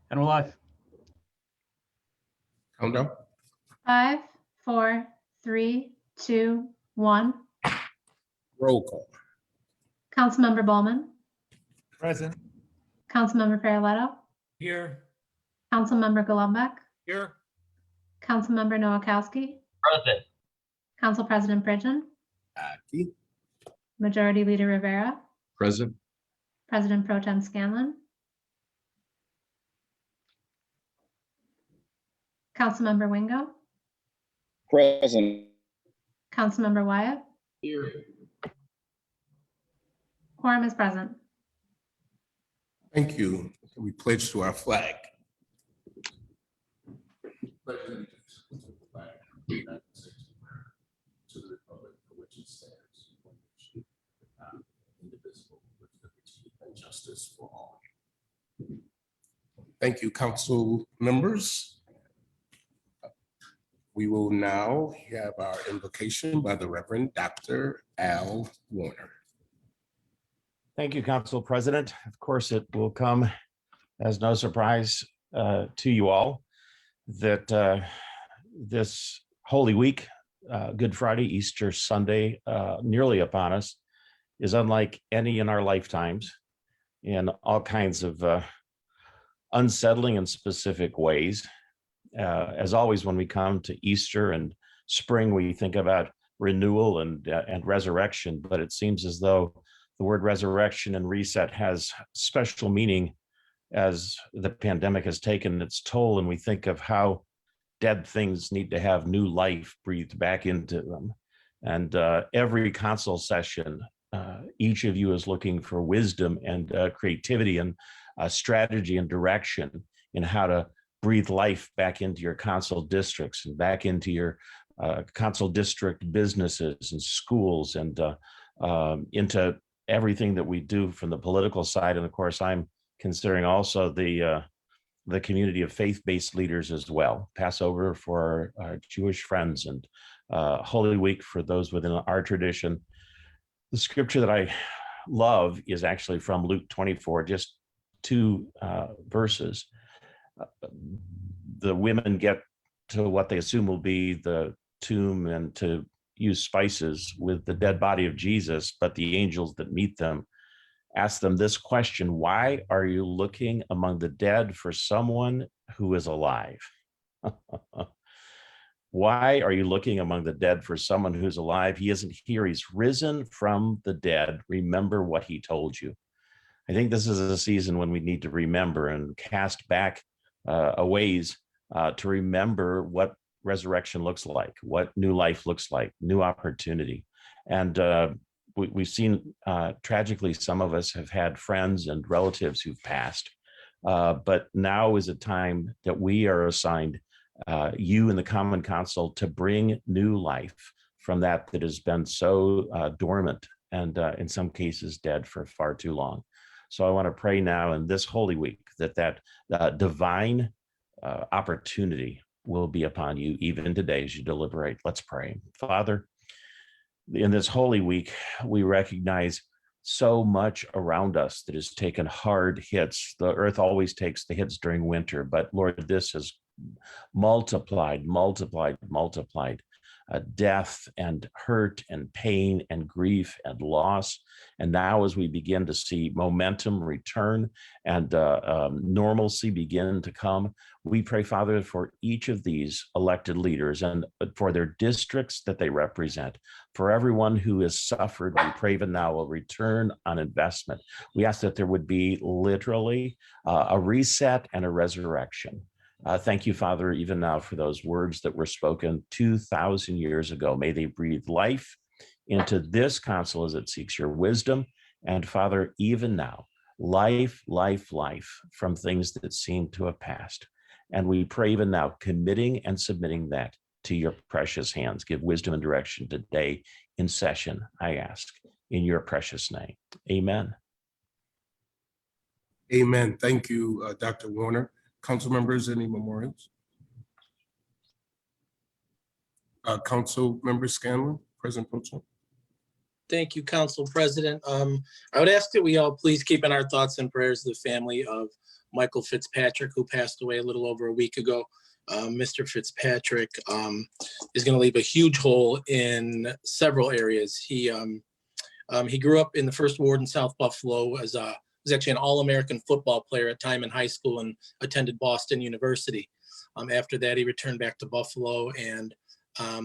And we're live. Countdown. 5, 4, 3, 2, 1. Roll call. Councilmember Bowman, Present. Councilmember Farrelletto, Here. Councilmember Golombek, Here. Councilmember Nowakowski, Present. Council President Pridgen, Aki. Majority Leader Rivera, Present. President Pro Tem Scanlon, Councilmember Wingo, Present. Councilmember Wyatt. Here. Quorum is present. Thank you. We pledge to our flag. Pledge allegiance to the flag of the United States of America, to the republic for which it stands, one nation, indivisible, with liberty and justice for all. Thank you, council members. We will now have our invocation by the Reverend Dr. Al Warner. Thank you, Council President. Of course, it will come as no surprise to you all that this Holy Week, Good Friday, Easter Sunday, nearly upon us, is unlike any in our lifetimes in all kinds of unsettling and specific ways. As always, when we come to Easter and spring, we think about renewal and resurrection, but it seems as though the word resurrection and reset has special meaning as the pandemic has taken its toll, and we think of how dead things need to have new life breathed back into them. And every council session, each of you is looking for wisdom and creativity and strategy and direction in how to breathe life back into your council districts and back into your council district businesses and schools and into everything that we do from the political side. And of course, I'm considering also the community of faith-based leaders as well. Passover for our Jewish friends and Holy Week for those within our tradition. The scripture that I love is actually from Luke 24, just 2 verses. The women get to what they assume will be the tomb and to use spices with the dead body of Jesus, but the angels that meet them ask them this question: why are you looking among the dead for someone who is alive? Why are you looking among the dead for someone who's alive? He isn't here. He's risen from the dead. Remember what he told you. I think this is a season when we need to remember and cast back a ways to remember what resurrection looks like, what new life looks like, new opportunity. And we've seen tragically, some of us have had friends and relatives who've passed, but now is a time that we are assigned, you and the Common Council, to bring new life from that has been so dormant and in some cases dead for far too long. So I want to pray now in this Holy Week that divine opportunity will be upon you even today as you deliberate. Let's pray. Father, in this Holy Week, we recognize so much around us that has taken hard hits. The earth always takes the hits during winter, but Lord, this has multiplied death and hurt and pain and grief and loss. And now as we begin to see momentum return and normalcy begin to come, we pray, Father, for each of these elected leaders and for their districts that they represent, for everyone who has suffered, we pray even now a return on investment. We ask that there would be literally a reset and a resurrection. Thank you, Father, even now for those words that were spoken 2,000 years ago. May they breathe life into this council as it seeks your wisdom. And Father, even now, life from things that seem to have passed. And we pray even now, committing and submitting that to your precious hands. Give wisdom and direction today in session, I ask, in your precious name. Amen. Amen. Thank you, Dr. Warner. Council members, any memorials? Council member Scanlon, President Pro Tem. Thank you, Council President. I would ask that we all please keep in our thoughts and prayers the family of Michael Fitzpatrick, who passed away a little over a week ago. Mr. Fitzpatrick is going to leave a huge hole in several areas. He grew up in the First Ward in South Buffalo was actually an All-American football player at time in high school and attended Boston University. After that, he returned back to Buffalo and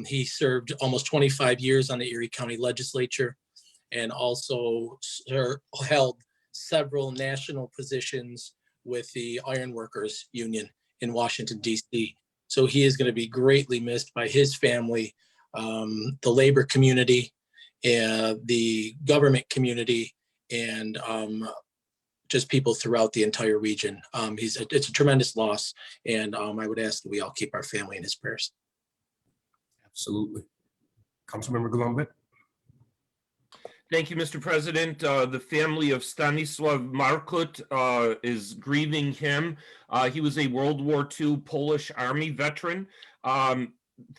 he served almost 25 years on the Erie County Legislature and also held several national positions with the Iron Workers Union in Washington, D.C. So he is going to be greatly missed by his family, the labor community, the government community, and just people throughout the entire region. It's a tremendous loss, and I would ask that we all keep our family in his prayers. Absolutely. Councilmember Gullumbeck. Thank you, Mr. President. The family of Stanislav Markut is grieving him. He was a World War II Polish Army veteran.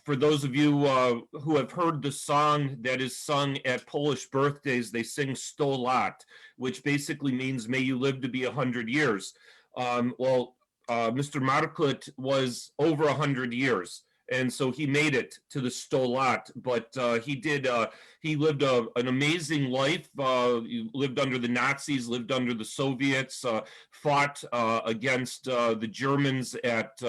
For those of you who have heard the song that is sung at Polish birthdays, they sing 100 lat, which basically means may you live to be 100 years. Mr. Markut was over 100 years. And so he made it to the 100 lat, but he lived an amazing life. He lived under the Nazis, lived under the Soviets, fought against the Germans at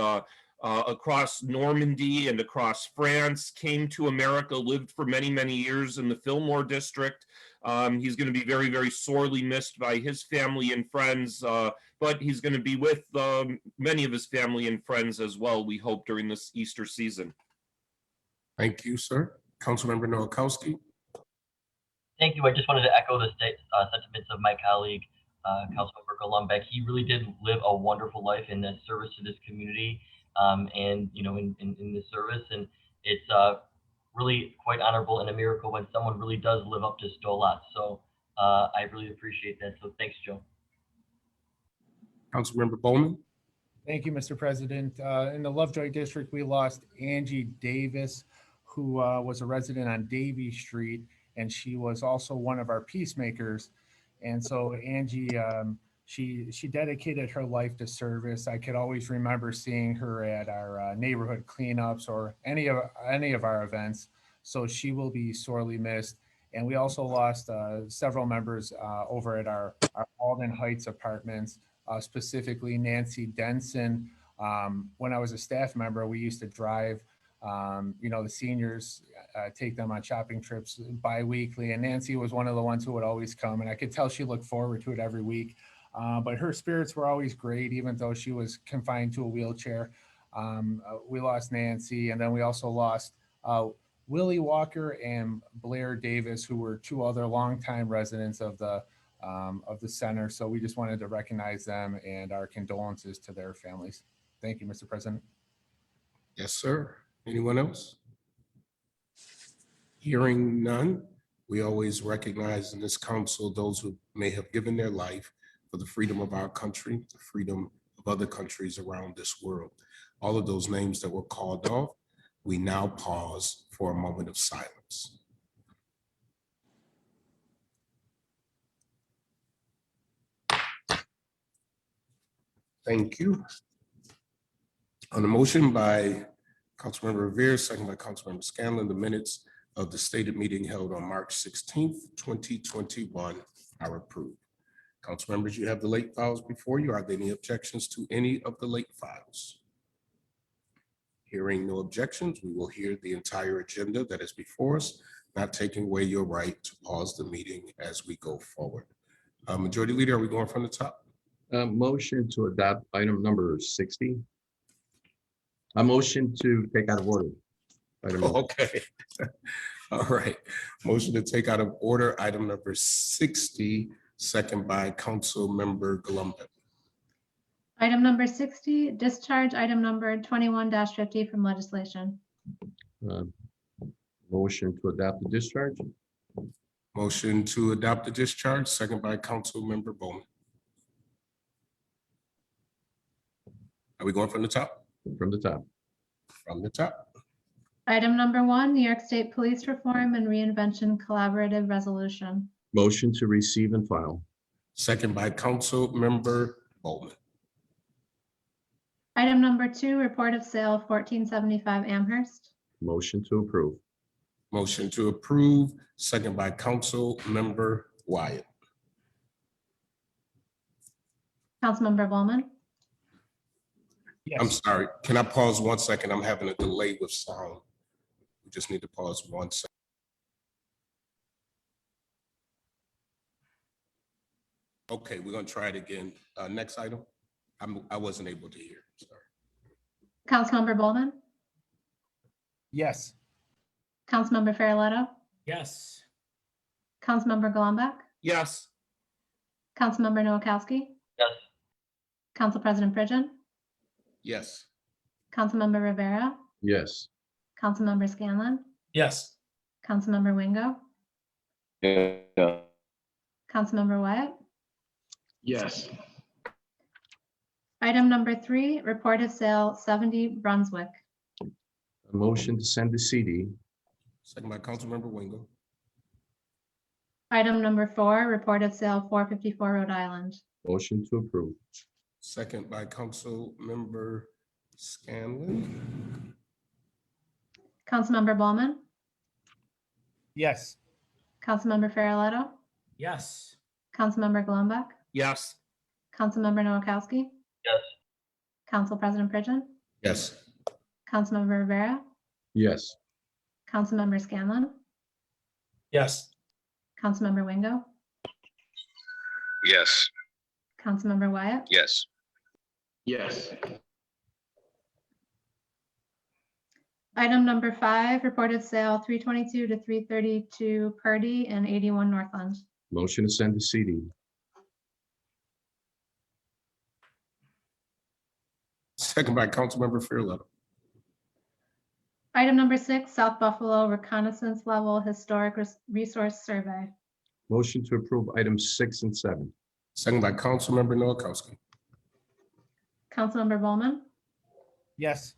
across Normandy and across France, came to America, lived for many, many years in the Fillmore district. He's going to be very, very sorely missed by his family and friends, but he's going to be with many of his family and friends as well, we hope, during this Easter season. Thank you, sir. Councilmember Nowakowski. Thank you. I just wanted to echo the sentiments of my colleague, Councilmember Gullumbeck. He really did live a wonderful life in the service to this community, and in this service, and it's really quite honorable and a miracle when someone really does live up to 100 lat. So I really appreciate that. So thanks, Joe. Councilmember Bowman. Thank you, Mr. President. In the Lovejoy District, we lost Angie Davis, who was a resident on Davie Street, and she was also one of our peacemakers. And so Angie, she dedicated her life to service. I could always remember seeing her at our neighborhood cleanups or any of our events. So she will be sorely missed. And we also lost several members over at our Alden Heights apartments, specifically Nancy Denson. When I was a staff member, we used to drive, the seniors, take them on shopping trips bi-weekly. And Nancy was one of the ones who would always come. And I could tell she looked forward to it every week. But her spirits were always great, even though she was confined to a wheelchair. We lost Nancy, and then we also lost Willie Walker and Blair Davis, who were two other longtime residents of the center. So we just wanted to recognize them and our condolences to their families. Thank you, Mr. President. Yes, sir. Anyone else? Hearing none, we always recognize in this council those who may have given their life for the freedom of our country, the freedom of other countries around this world. All of those names that were called off, we now pause for a moment of silence. Thank you. On a motion by Councilmember Revere, second by Councilmember Scanlon, the minutes of the stated meeting held on March 16th, 2021 are approved. Council members, you have the late files before you. Are there any objections to any of the late files? Hearing no objections, we will hear the entire agenda that is before us, not taking away your right to pause the meeting as we go forward. Majority Leader, are we going from the top? Motion to adopt item number 60. A motion to take out of order. Okay. All right. Motion to take out of order item number 60, second by Council Member Gullumbeck. Item number 60, discharge item number 21-50 from legislation. Motion to adopt the discharge. Motion to adopt the discharge, second by Council Member Bowman. Are we going from the top? From the top. From the top. Item number 1, New York State Police Reform and Reinvention Collaborative Resolution. Motion to receive and file. Second by Council Member Bowman. Item number 2, Report of Sale 1475 Amherst. Motion to approve. Motion to approve, second by Council Member Wyatt. Councilmember Bowman, I'm Yes. sorry, can I pause 1 second? I'm having a delay with sound. We just need to pause 1 second. Okay, we're gonna try it again. Next item. I wasn't able to hear, sorry. Councilmember Bowman, Yes. Councilmember Farrelletto, Yes. Councilmember Golumback, Yes. Councilmember Noakowski, Yes. Council President Pridgen, Yes. Councilmember Rivera, Yes. Councilmember Scanlon, Yes. Councilmember Wingo, Yeah. Councilmember Wyatt. Yes. Item number 3, Report of Sale 70 Brunswick. A motion to send to CD. Second by Council Member Wingo. Item number 4, Report of Sale 454 Rhode Island. Motion to approve. Second by Council Member Scanlon. Councilmember Bowman, Yes. Councilmember Farrelletto, Yes. Councilmember Golumback, Yes. Councilmember Noakowski, Yes. Council President Pridgen, Yes. Councilmember Rivera, Yes. Councilmember Scanlon, Yes. Councilmember Wingo, Yes. Councilmember Wyatt. Yes. Yes. Item number 5, Report of Sale 322 to 332 Purdy and 81 Northland. Motion to send to CD. Second by Council Member Farrelletto. Item number 6, South Buffalo Reconnaissance Level Historic Resource Survey. Motion to approve items 6 and 7. Second by Council Member Noakowski. Councilmember Bowman, Yes.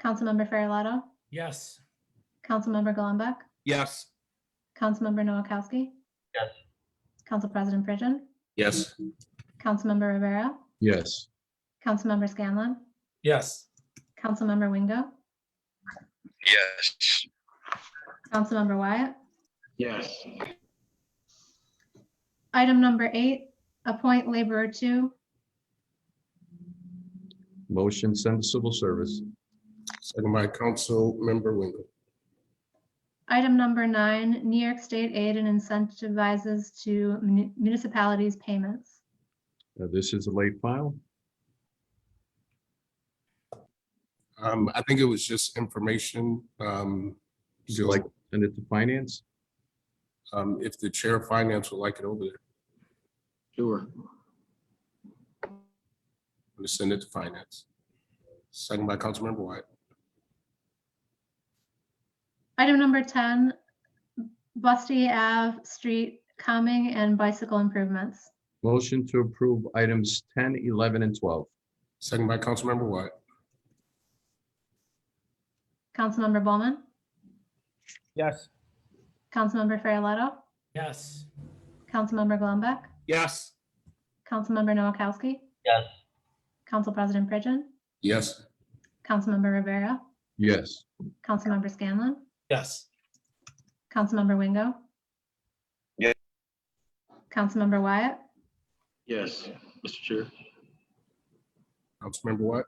Councilmember Farrelletto, Yes. Councilmember Golumback, Yes. Councilmember Noakowski, Yes. Council President Pridgen, Yes. Councilmember Rivera, Yes. Councilmember Scanlon, Yes. Councilmember Wingo, Yes. Councilmember Wyatt. Yes. Item number 8, appoint laborer 2. Motion send to civil service. Second by Council Member Wingo. Item number 9, New York State aid and incentivizes to municipalities payments. This is a late file. I think it was just information. Would you like to send it to finance? If the Chair of Finance would like it over there, Sure. I'm gonna send it to Finance. Second by Council Member White. Item number 10, Busty Ave Street calming and bicycle improvements. Motion to approve items 10, 11, and 12. Second by Council Member White. Councilmember Bowman, Yes. Councilmember Farrelletto, Yes. Councilmember Golumback, Yes. Councilmember Noakowski, Yes. Council President Pridgen, Yes. Councilmember Rivera, Yes. Councilmember Scanlon, Yes. Councilmember Wingo. Yeah. Councilmember Wyatt. Yes, Mr. Chair. Council Member White.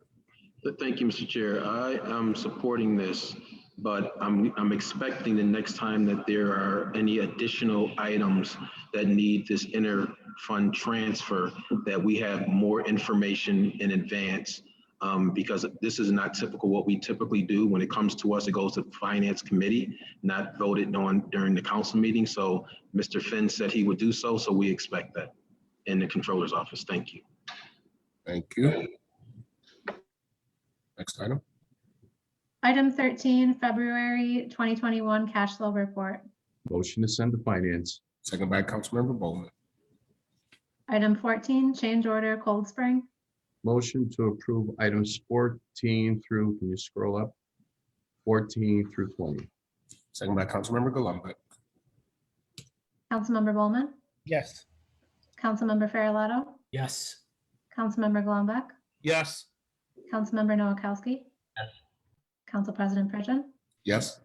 Thank you, Mr. Chair. I am supporting this, but I'm expecting the next time that there are any additional items that need this inter-fund transfer, that we have more information in advance. Because this is not typical what we typically do. When it comes to us, it goes to the Finance Committee, not voted on during the council meeting. So Mr. Finn said he would do so, so we expect that in the Controller's office. Thank you. Thank you. Next item. Item 13, February 2021 cash flow report. Motion to send to finance. Second by Council Member Bowman. Item 14, change order Cold Spring. Motion to approve items 14 through, can you scroll up? 14 through 20. Second by Councilmember Gullumbeck. Councilmember Bowman, Yes. Councilmember Farrelletto, Yes. Councilmember Golumback, Yes. Councilmember Noakowski, Yes. Council President Pridgen, Yes.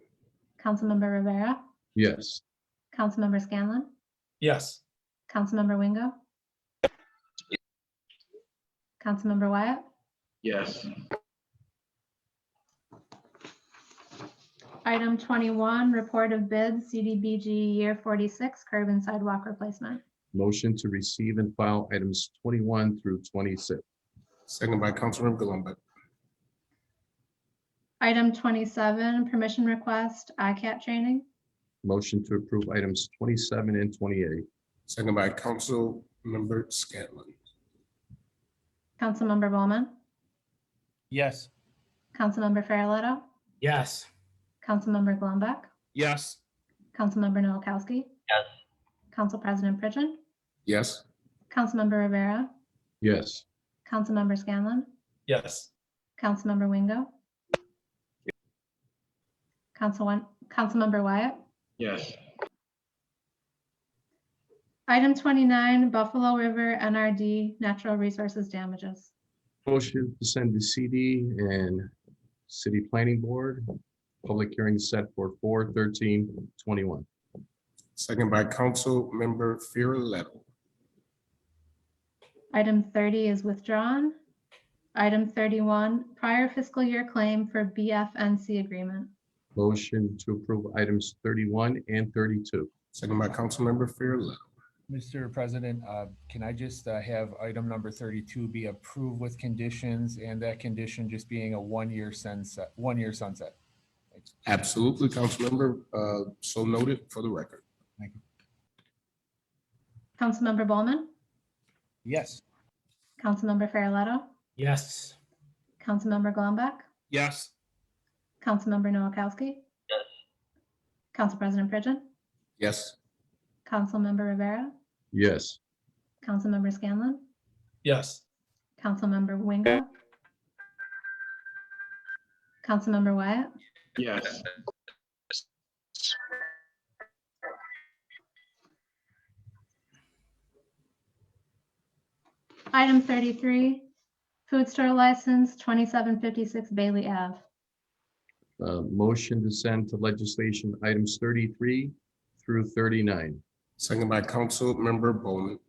Councilmember Rivera, Yes. Councilmember Scanlon, Yes. Councilmember Wingo, Councilmember Wyatt, Yes. Item 21, report of bids, CDBG year 46, curb and sidewalk replacement. Motion to receive and file items 21 through 26. Second by Councilmember Gullumbeck. Item 27, permission request, ICAT training. Motion to approve items 27 and 28. Second by Councilmember Scanlon. Councilmember Bowman, Yes. Councilmember Farrelletto, Yes. Councilmember Golumback, Yes. Councilmember Noakowski, Yes. Council President Pridgen, Yes. Councilmember Rivera, Yes. Councilmember Scanlon, Yes. Councilmember Wingo, Councilmember Wyatt. Yes. Item 29, Buffalo River NRD natural resources damages. Motion to send to CD and City Planning Board. Public hearing set for 4/13/21. Second by Councilmember Farrelletto. Item 30 is withdrawn. Item 31, prior fiscal year claim for BFNC agreement. Motion to approve items 31 and 32. Second by Councilmember Farrelletto. Mr. President, can I just have item number 32 be approved with conditions, and that condition just being a one-year sunset? Thanks. Absolutely, Councilmember. So noted for the record. Thank you. Councilmember Bowman, Yes. Councilmember Farrelletto, Yes. Councilmember Golumback, Yes. Councilmember Noakowski, Yes. Council President Pridgen, Yes. Councilmember Rivera, Yes. Councilmember Scanlon, Yes. Councilmember Wingo, Councilmember Wyatt, Yes. Item 33, food store license 2756 Bailey Ave. Motion to send to legislation items 33 through 39. Second by Councilmember Bowman.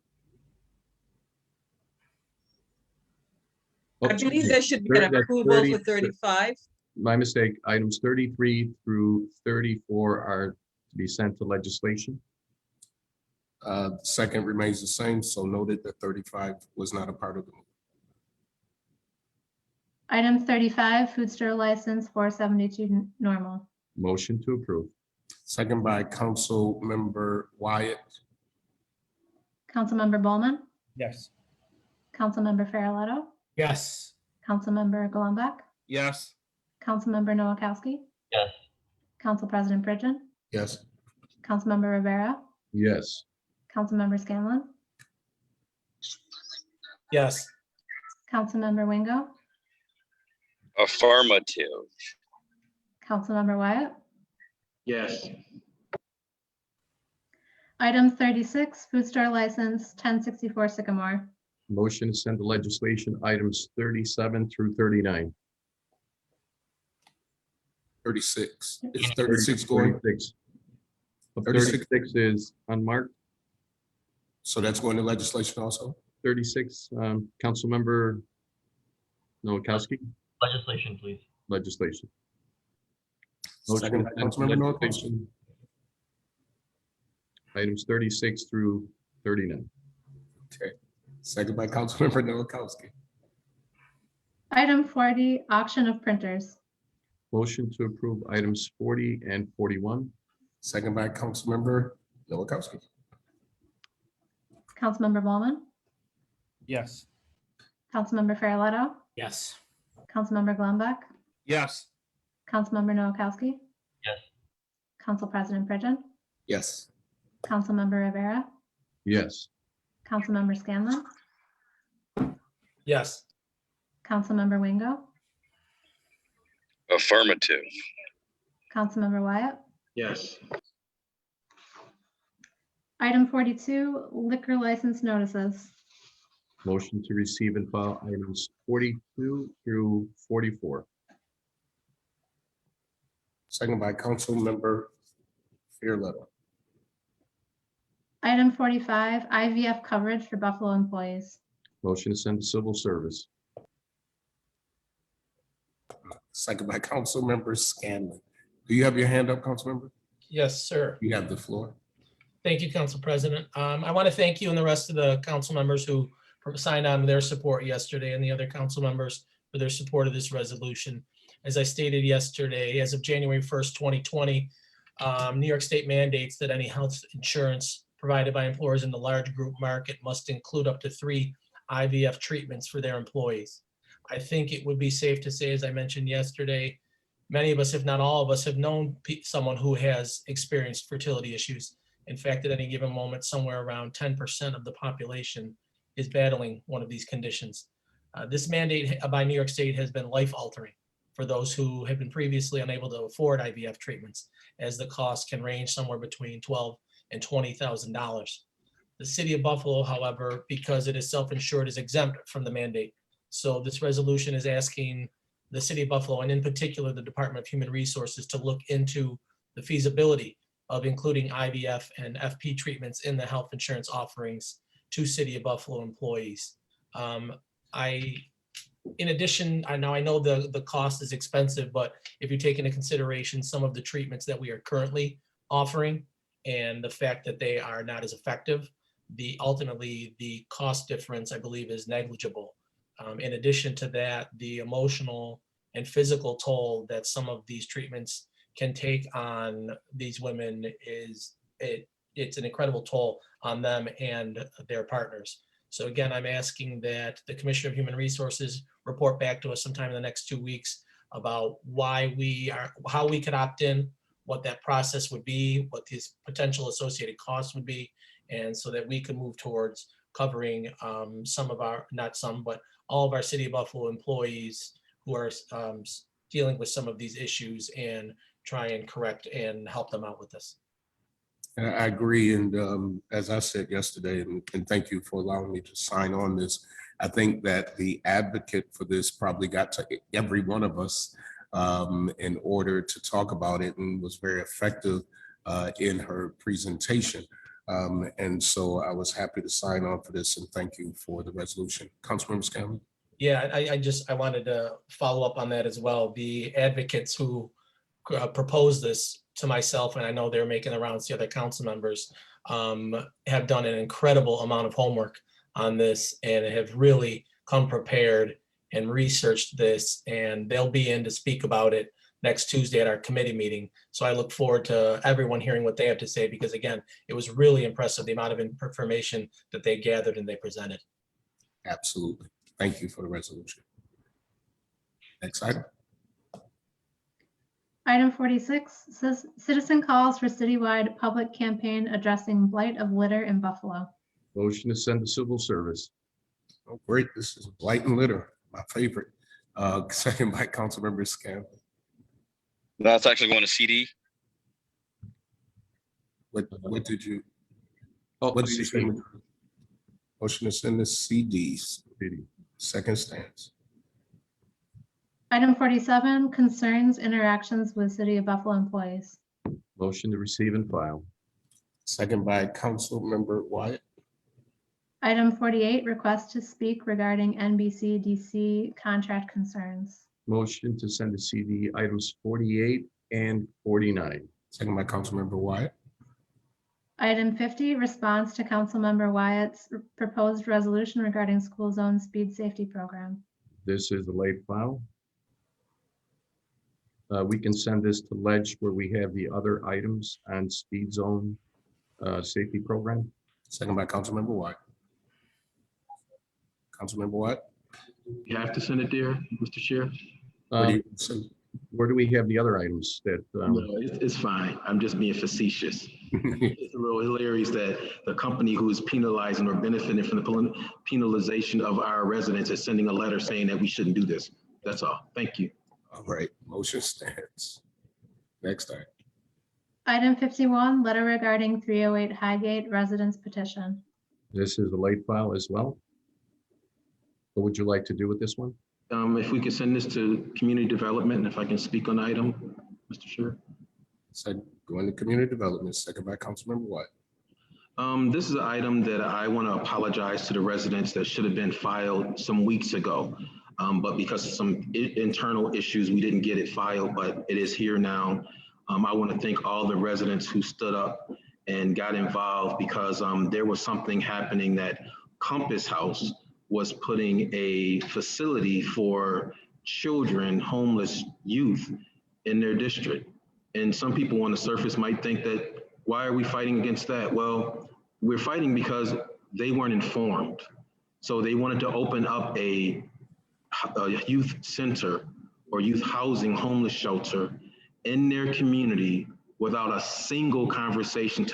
I believe there should be an That's approval 30 for 35. My mistake. Items 33 through 34 are to be sent to legislation. Second remains the same, so noted that 35 was not a part of the move. Item 35, food store license 472 Normal. Motion to approve. Second by Councilmember Wyatt. Councilmember Bowman, Yes. Councilmember Farrelletto, Yes. Councilmember Golumback, Yes. Councilmember Noakowski, Yes. Council President Pridgen, Yes. Councilmember Rivera, Yes. Councilmember Scanlon, Yes. Councilmember Wingo, Affirmative. Councilmember Wyatt. Yes. Item 36, food store license 1064 Sycamore. Motion to send to legislation items 37 through 39. 36. Is 36 going? 36. 36. 36 is unmarked. So that's going to legislation also? 36, Councilmember Noakowski, Legislation, please. legislation. Second, Motion to send to Councilmember Noakowski. legislation items 36 through 39. Okay. Second by Councilmember Noakowski. Item 40, auction of printers. Motion to approve items 40 and 41. Second by Councilmember Noakowski. Councilmember Bowman, Yes. Councilmember Farrelletto, Yes. Councilmember Golumback, Yes. Councilmember Noakowski, Yes. Council President Pridgen, Yes. Councilmember Rivera, Yes. Councilmember Scanlon, Yes. Councilmember Wingo, Affirmative. Councilmember Wyatt. Yes. Item 42, liquor license notices. Motion to receive and file items 42 through 44. Second by Councilmember Farrelletto. Item 45, IVF coverage for Buffalo employees. Motion to send to civil service. Second by Councilmember Scanlon. Do you have your hand up, Councilmember? Yes, sir. You have the floor. Thank you, Council President. I want to thank you and the rest of the council members who signed on their support yesterday and the other council members for their support of this resolution. As I stated yesterday, as of January 1st, 2020, New York State mandates that any health insurance provided by employers in the large group market must include up to 3 IVF treatments for their employees. I think it would be safe to say, as I mentioned yesterday, many of us, if not all of us, have known someone who has experienced fertility issues. In fact, at any given moment, somewhere around 10% of the population is battling one of these conditions. This mandate by New York State has been life-altering for those who have been previously unable to afford IVF treatments, as the cost can range somewhere between $12,000 and $20,000. The city of Buffalo, however, because it is self-insured, is exempt from the mandate. So this resolution is asking the city of Buffalo, and in particular, the Department of Human Resources, to look into the feasibility of including IVF and FP treatments in the health insurance offerings to City of Buffalo employees. In addition, I know the cost is expensive, but if you take into consideration some of the treatments that we are currently offering and the fact that they are not as effective, ultimately the cost difference, I believe, is negligible. In addition to that, the emotional and physical toll that some of these treatments can take on these women it's an incredible toll on them and their partners. So again, I'm asking that the Commissioner of Human Resources report back to us sometime in the next 2 weeks about how we could opt in, what that process would be, what these potential associated costs would be, and so that we can move towards covering but all of our City of Buffalo employees who are dealing with some of these issues and try and correct and help them out with this. And I agree. And as I said yesterday, and thank you for allowing me to sign on this, I think that the advocate for this probably got to every one of us in order to talk about it, and was very effective in her presentation. And so I was happy to sign on for this, and thank you for the resolution. Councilmember Scanlon. Yeah, I wanted to follow up on that as well. The advocates who proposed this to myself, and I know they're making the rounds to other council members, have done an incredible amount of homework on this and have really come prepared and researched this, and they'll be in to speak about it next Tuesday at our committee meeting. So I look forward to everyone hearing what they have to say, because again, it was really impressive, the amount of information that they gathered and they presented. Absolutely. Thank you for the resolution. Next item. Item 46, citizen calls for citywide public campaign addressing blight of litter in Buffalo. Motion to send to civil service. Oh, great. This is blight and litter, my favorite. Second by Councilmember Scanlon. That's actually going to CD. What did you? Oh, What did you say? Motion to send the CDs. Second stance. Item 47, concerns interactions with City of Buffalo employees. Motion to receive and file. Second by Councilmember Wyatt. Item 48, request to speak regarding NBC-DC contract concerns. Motion to send to CD items 48 and 49. Second by Councilmember Wyatt. Item 50, response to Councilmember Wyatt's proposed resolution regarding school zone speed safety program. This is a late file. We can send this to Ledge where we have the other items on speed zone safety program. Second by Councilmember Wyatt. Councilmember Wyatt. You have to send it there, Mr. Chair. Where do we have the other items that? No, it's fine. I'm just being facetious. It's real hilarious that the company who is penalizing or benefiting from the penalization of our residents is sending a letter saying that we shouldn't do this. That's all. Thank you. All right, motion stands. Next item. Item 51, letter regarding 308 Highgate residents petition. This is a late file as well. What would you like to do with this one? If we could send this to community development, and if I can speak on the item, Mr. Chair. Said going to community development, second by Councilmember White. This is an item that I want to apologize to the residents that should have been filed some weeks ago. But because of some internal issues, we didn't get it filed, but it is here now. I want to thank all the residents who stood up and got involved because there was something happening that Compass House was putting a facility for children, homeless youth in their district. And some people on the surface might think that, why are we fighting against that? Well, we're fighting because they weren't informed. So they wanted to open up a youth center or youth housing homeless shelter in their community without a single conversation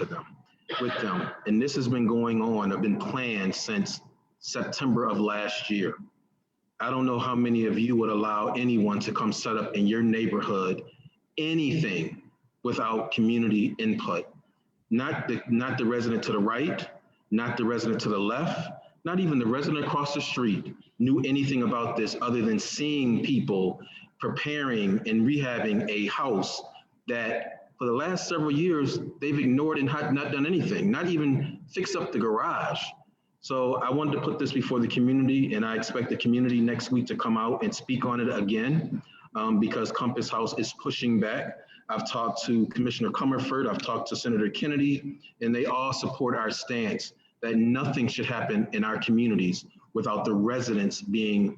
with them. And this has been going on, have been planned since September of last year. I don't know how many of you would allow anyone to come set up in your neighborhood anything without community input. Not the resident to the right, not the resident to the left, not even the resident across the street knew anything about this other than seeing people preparing and rehabbing a house that for the last several years, they've ignored and had not done anything, not even fix up the garage. So I wanted to put this before the community, and I expect the community next week to come out and speak on it again because Compass House is pushing back. I've talked to Commissioner Comerford, I've talked to Senator Kennedy, and they all support our stance that nothing should happen in our communities without the residents being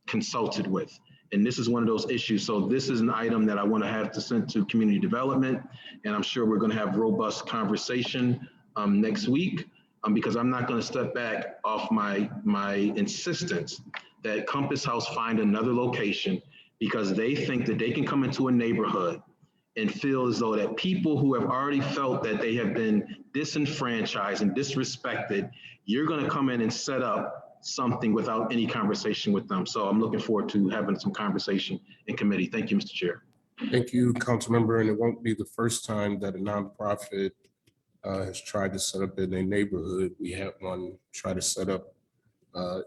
consulted with. And this is one of those issues. So this is an item that I want to have to send to community development. And I'm sure we're going to have robust conversation next week because I'm not going to step back off my insistence that Compass House find another location because they think that they can come into a neighborhood and feel as though that people who have already felt that they have been disenfranchised and disrespected, you're going to come in and set up something without any conversation with them. So I'm looking forward to having some conversation in committee. Thank you, Mr. Chair. Thank you, Councilmember, and it won't be the first time that a nonprofit has tried to set up in a neighborhood. We had one try to set up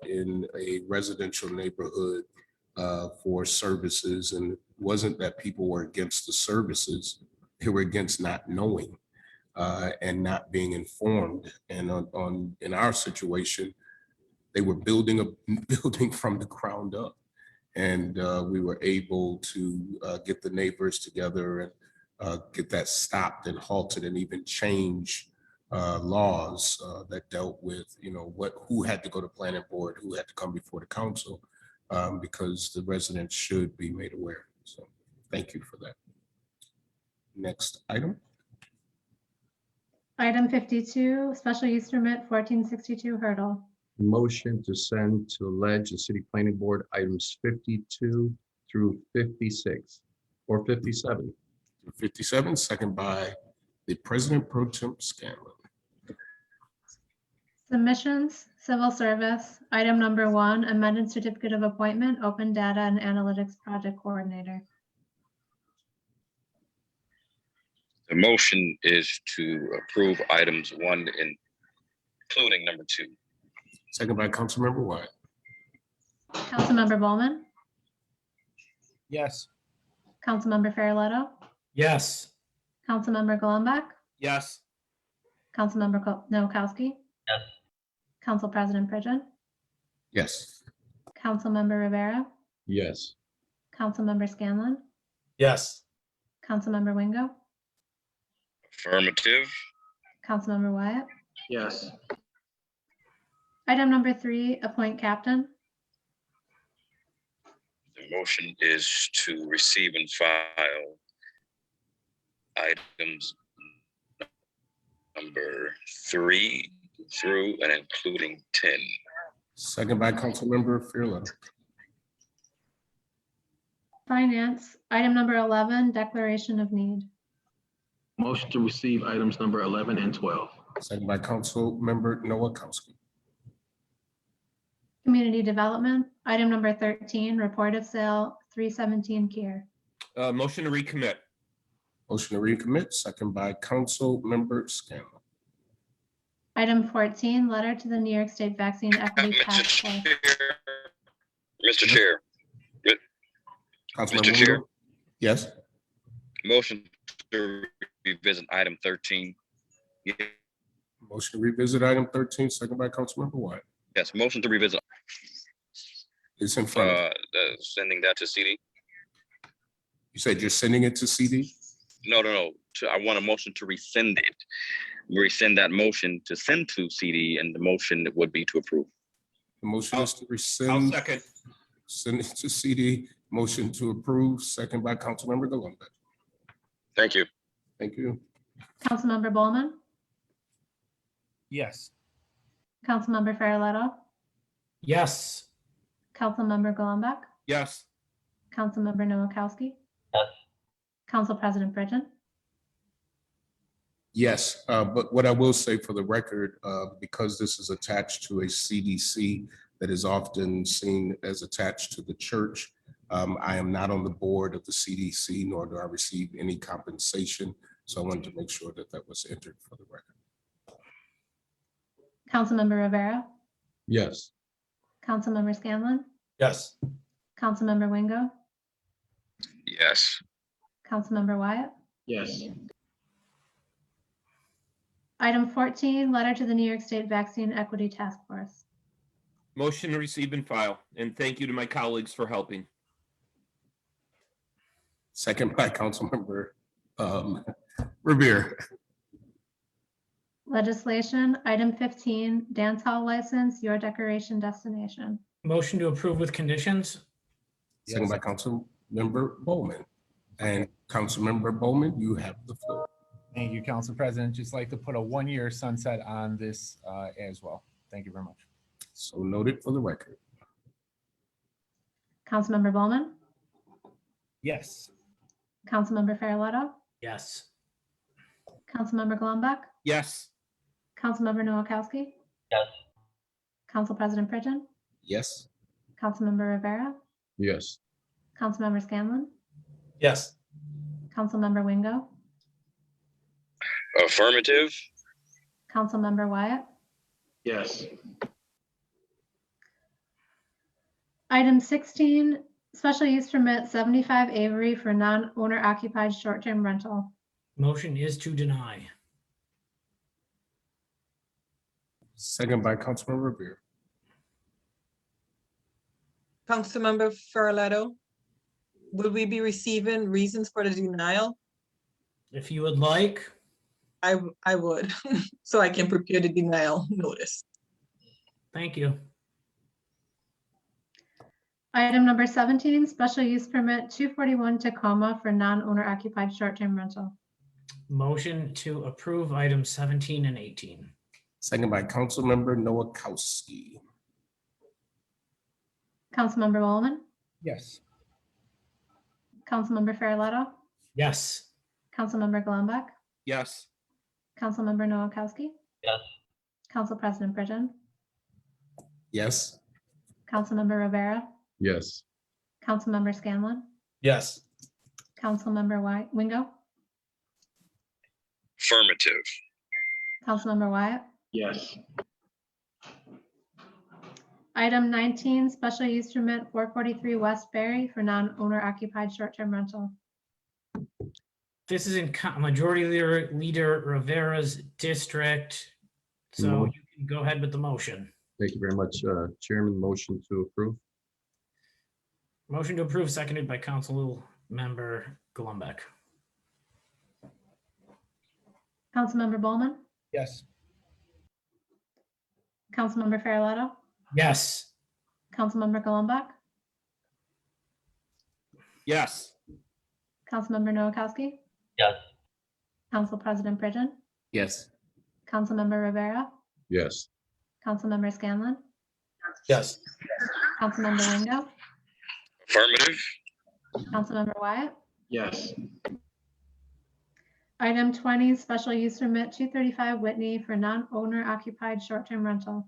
in a residential neighborhood for services, and it wasn't that people were against the services, they were against not knowing and not being informed. And in our situation, they were building a building from the ground up. And we were able to get the neighbors together and get that stopped and halted and even change laws that dealt with, who had to go to planning board, who had to come before the council, because the residents should be made aware. So thank you for that. Next item. Item 52, special use permit 1462 Hurdle. Motion to send to Ledge and City Planning Board items 52 through 56 or 57. 57, second by the President Pro Tem Scanlon. Submissions, civil service, item number 1, amended certificate of appointment, open data and analytics project coordinator. The motion is to approve items 1 including number 2. Second by Councilmember White. Councilmember Bowman, Yes. Councilmember Farrelletto, Yes. Councilmember Golumback, Yes. Councilmember Noakowski, Yes. Council President Pridgen, Yes. Councilmember Rivera, Yes. Councilmember Scanlon, Yes. Councilmember Wingo, Affirmative. Councilmember Wyatt. Yes. Item number 3, appoint captain. The motion is to receive and file items number 3 through and including 10. Second by Councilmember Farrelletto. Finance, item number 11, declaration of need. Motion to receive items number 11 and 12. Second by Councilmember Noakowski. Community development, item number 13, report of sale 317 Kier. Motion to recommit. Motion to recommit, second by Council Member Scanlon. Item 14, letter to the New York State Vaccine Equity Task Force. Mr. Chair, Councilmember Mr. Chair. Wingo? Yes, motion to revisit item 13. motion to revisit item 13, second by Councilmember Wyatt. Yes, motion to revisit, It's in front of you. sending that to CD. You said you're sending it to CD? No. I want a motion to rescind it. Rescind that motion to send to CD, and the motion would be to approve. The motion is to I'll rescind, second. send it to CD. Motion to approve, second by Councilmember Gullumbeck. Thank you. Thank you. Councilmember Bowman, Yes. Councilmember Farrelletto, Yes. Councilmember Golumback, Yes. Councilmember Noakowski, Yes. Council President Pridgen. Yes, but what I will say for the record, because this is attached to a CDC that is often seen as attached to the church, I am not on the board of the CDC, nor do I receive any compensation. So I wanted to make sure that that was entered for the record. Councilmember Rivera, Yes. Councilmember Scanlon, Yes. Councilmember Wingo, Yes. Councilmember Wyatt. Yes. Item 14, letter to the New York State Vaccine Equity Task Force. Motion to receive and file. And thank you to my colleagues for helping. Second by Councilmember Revere. Legislation, item 15, dance hall license, your decoration destination. Motion to approve with conditions? Second by Councilmember Bowman. And Councilmember Bowman, you have the floor. Thank you, Council President. Just like to put a 1-year sunset on this as well. Thank you very much. So noted for the record. Councilmember Bowman, Yes. Councilmember Farrelletto, Yes. Councilmember Golumback, Yes. Councilmember Noakowski, Yes. Council President Pridgen, Yes, Councilmember Rivera, Yes. Councilmember Scanlon, Yes. Councilmember Wingo, Affirmative. Councilmember Wyatt. Yes. Item 16, special use permit 75 Avery for non-owner occupied short-term rental. Motion is to deny. second by Councilmember Revere. Councilmember Farrelletto, would we be receiving reasons for the denial? If you would like. I would, so I can prepare the denial notice. Thank you. Item number 17, special use permit 241 Tacoma for non-owner occupied short-term rental. Motion to approve items 17 and 18. Second by Councilmember Noakowski. Councilmember Bowman, Yes. Councilmember Farrelletto, Yes. Councilmember Golumback, Yes. Councilmember Noakowski, Yes. Council President Pridgen, Yes, Councilmember Rivera, Yes. Councilmember Scanlon, Yes. Councilmember Wingo, Affirmative. Councilmember Wyatt. Yes. Item 19, special use permit 443 West Berry for non-owner occupied short-term rental. This is in Majority Leader Rivera's district. So you can go ahead with the motion. Thank you very much, Chairman. Motion to approve. Motion to approve, seconded by Council Member Golumback. Councilmember Bowman, Yes. Councilmember Farrelletto, Yes. Councilmember Golumback, Yes. Councilmember Noakowski, Yes. Council President Pridgen, yes, Councilmember Rivera, Yes. Councilmember Scanlon, Yes. Councilmember Wingo, Affirmative. Councilmember Wyatt. Yes. Item 20, special use permit 235 Whitney for non-owner occupied short-term rental.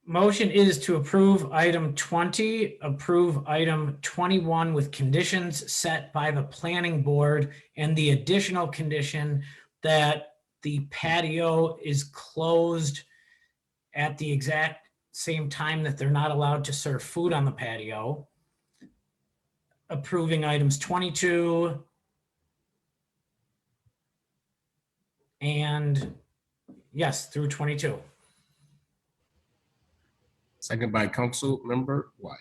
Motion is to approve item 20, approve item 21 with conditions set by the planning board and the additional condition that the patio is closed at the exact same time that they're not allowed to serve food on the patio. Approving items 22 and yes, through 22. Second by Council Member Wyatt.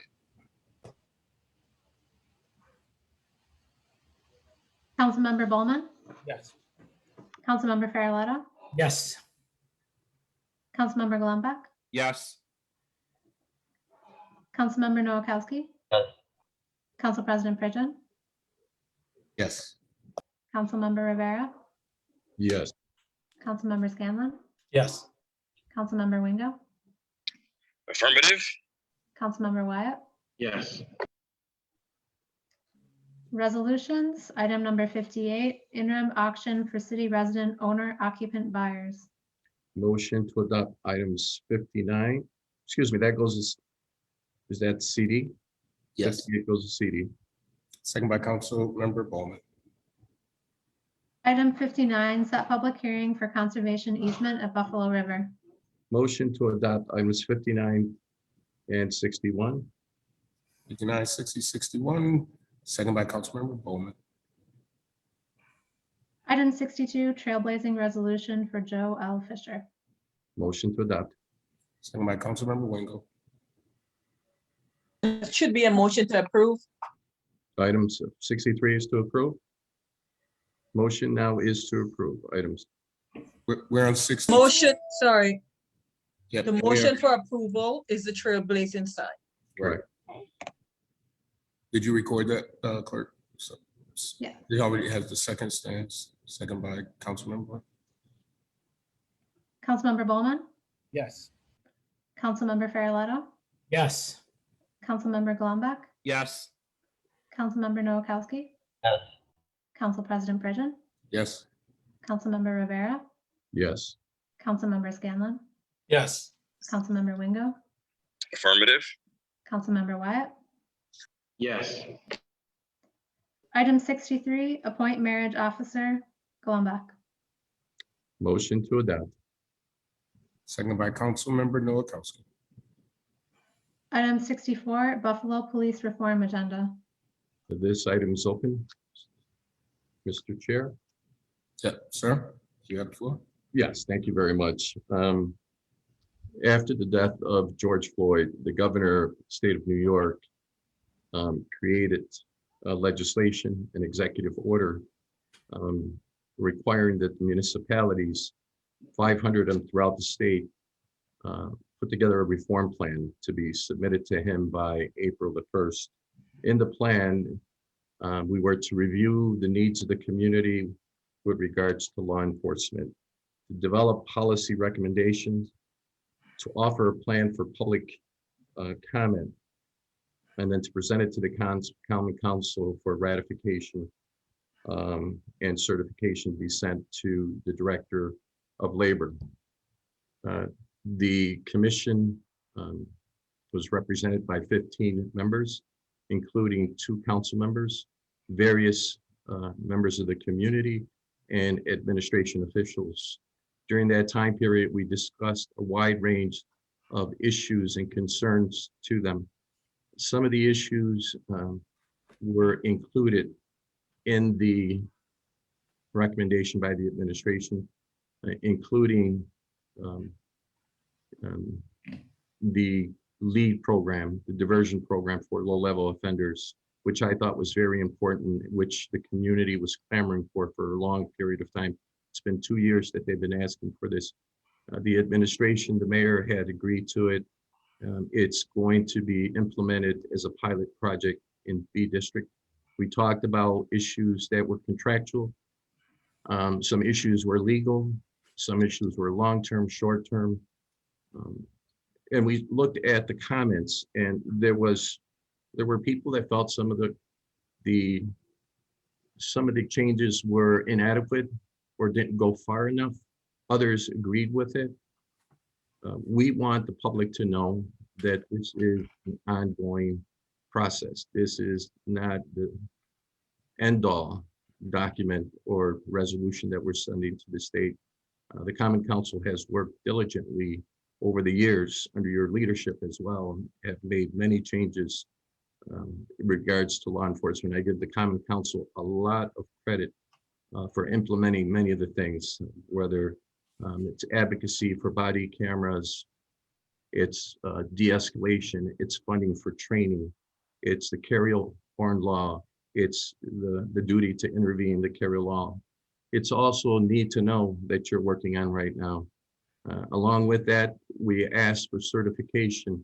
Councilmember Bowman, Yes. Councilmember Farrelletto, Yes. Councilmember Golumback, Yes. Councilmember Noakowski, Yes. Council President Pridgen, Yes. Councilmember Rivera, Yes. Councilmember Scanlon, Yes. Councilmember Wingo, Affirmative. Councilmember Wyatt. Yes. Resolutions, item number 58, interim auction for city resident owner occupant buyers. Motion to adopt items 59, excuse me, that goes, is that CD? Yes. 58 goes to CD. Second by Council Member Bowman. Item 59, set public hearing for conservation easement at Buffalo River. Motion to adopt items 59 and 61. 59, 60, 61. Second by Council Member Bowman. Item 62, trailblazing resolution for Joe L. Fisher. Motion to adopt. Second by Council Member Wingo. It should be a motion to approve. Items 63 is to approve. Motion now is to approve items. We're on 60. Motion, sorry, Yep, the we are- motion for approval is the trailblazing sign. Right. Did you record that, clerk? So, Yeah. It already has the second stance, second by Council Member. Councilmember Bowman, Yes. Councilmember Farrelletto, Yes. Councilmember Golumback, Yes. Councilmember Noakowski, Yes. Council President Pridgen, Yes. Councilmember Rivera, Yes. Councilmember Scanlon, Yes. Councilmember Wingo, Affirmative. Councilmember Wyatt. Yes. Item 63, appoint marriage officer, Golumback. Motion to adopt. Second by Council Member Noakowski. Item 64, Buffalo Police Reform Agenda. This item is open. Mr. Chair. Yeah, sir, you have the floor. Yes, thank you very much. After the death of George Floyd, the governor of the state of New York created legislation, an executive order requiring that the municipalities, 500 of them throughout the state, put together a reform plan to be submitted to him by April the 1st. In the plan, we were to review the needs of the community with regards to law enforcement, to develop policy recommendations, to offer a plan for public comment, and then to present it to the common council for ratification and certification to be sent to the director of labor. The commission was represented by 15 members, including 2 council members, various members of the community, and administration officials. During that time period, we discussed a wide range of issues and concerns to them. Some of the issues were included in the recommendation by the administration, including the LEAD program, the diversion program for low-level offenders, which I thought was very important, which the community was clamoring for a long period of time. It's been 2 years that they've been asking for this. The administration, the mayor had agreed to it. It's going to be implemented as a pilot project in B District. We talked about issues that were contractual. Some issues were legal. Some issues were long-term, short-term. And we looked at the comments, and there were people that felt some of the changes were inadequate or didn't go far enough. Others agreed with it. We want the public to know that this is an ongoing process. This is not the end-all document or resolution that we're sending to the state. The Common Council has worked diligently over the years under your leadership as well, have made many changes in regards to law enforcement. I give the Common Council a lot of credit for implementing many of the things, whether it's advocacy for body cameras, it's de-escalation, it's funding for training, it's the carry-on law, it's the duty to intervene, the carry law. It's also need to know that you're working on right now. Along with that, we asked for certification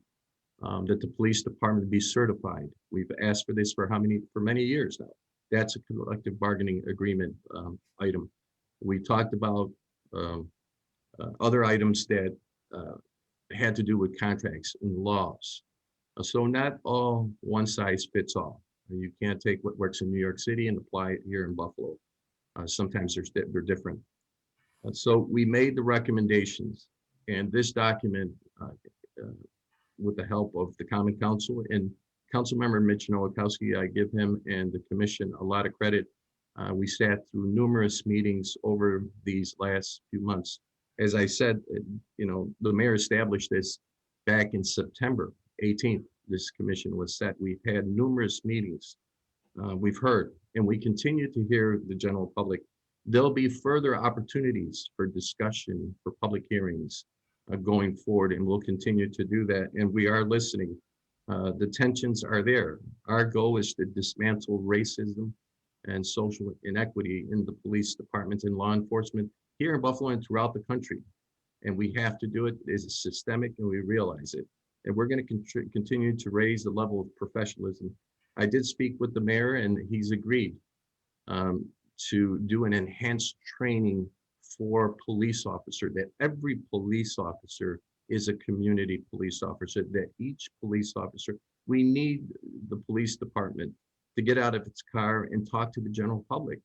that the police department be certified. We've asked for this for many years now. That's a collective bargaining agreement item. We talked about other items that had to do with contracts and laws. So not all one size fits all. You can't take what works in New York City and apply it here in Buffalo. Sometimes they're different. So we made the recommendations, and this document, with the help of the Common Council and Councilmember Mitch Nowakowski, I give him and the commission a lot of credit. We sat through numerous meetings over these last few months. As I said, the mayor established this back in September 18th. This commission was set. We've had numerous meetings. We've heard, and we continue to hear the general public. There'll be further opportunities for discussion, for public hearings going forward, and we'll continue to do that. And we are listening. The tensions are there. Our goal is to dismantle racism and social inequity in the police departments and law enforcement here in Buffalo and throughout the country. And we have to do it. It's systemic, and we realize it. And we're going to continue to raise the level of professionalism. I did speak with the mayor, and he's agreed to do an enhanced training for police officer, that every police officer is a community police officer, that each police officer, we need the police department to get out of its car and talk to the general public,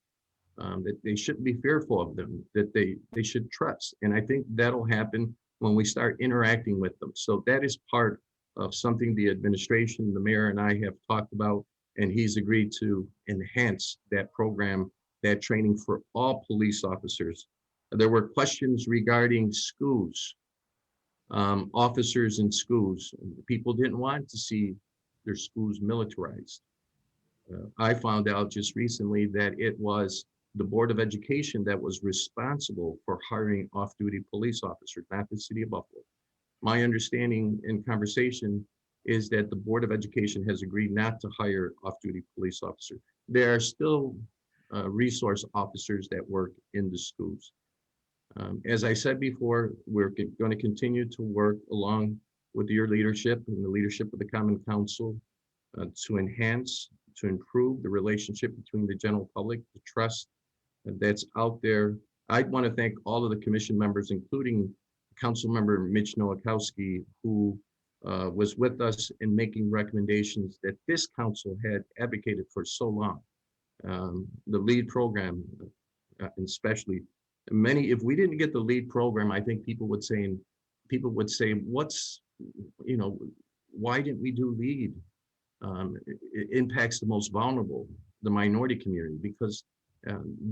that they shouldn't be fearful of them, that they should trust. And I think that'll happen when we start interacting with them. So that is part of something the administration, the mayor and I have talked about, and he's agreed to enhance that program, that training for all police officers. There were questions regarding schools, officers in schools. People didn't want to see their schools militarized. I found out just recently that it was the Board of Education that was responsible for hiring off-duty police officers, not the city of Buffalo. My understanding in conversation is that the Board of Education has agreed not to hire off-duty police officers. There are still resource officers that work in the schools. As I said before, we're going to continue to work along with your leadership and the leadership of the Common Council to enhance, to improve the relationship between the general public, the trust that's out there. I want to thank all of the commission members, including Councilmember Mitch Nowakowski, who was with us in making recommendations that this council had advocated for so long. The LEAD program, especially many, if we didn't get the LEAD program, I think people would say, what's, why didn't we do LEAD? It impacts the most vulnerable, the minority community, because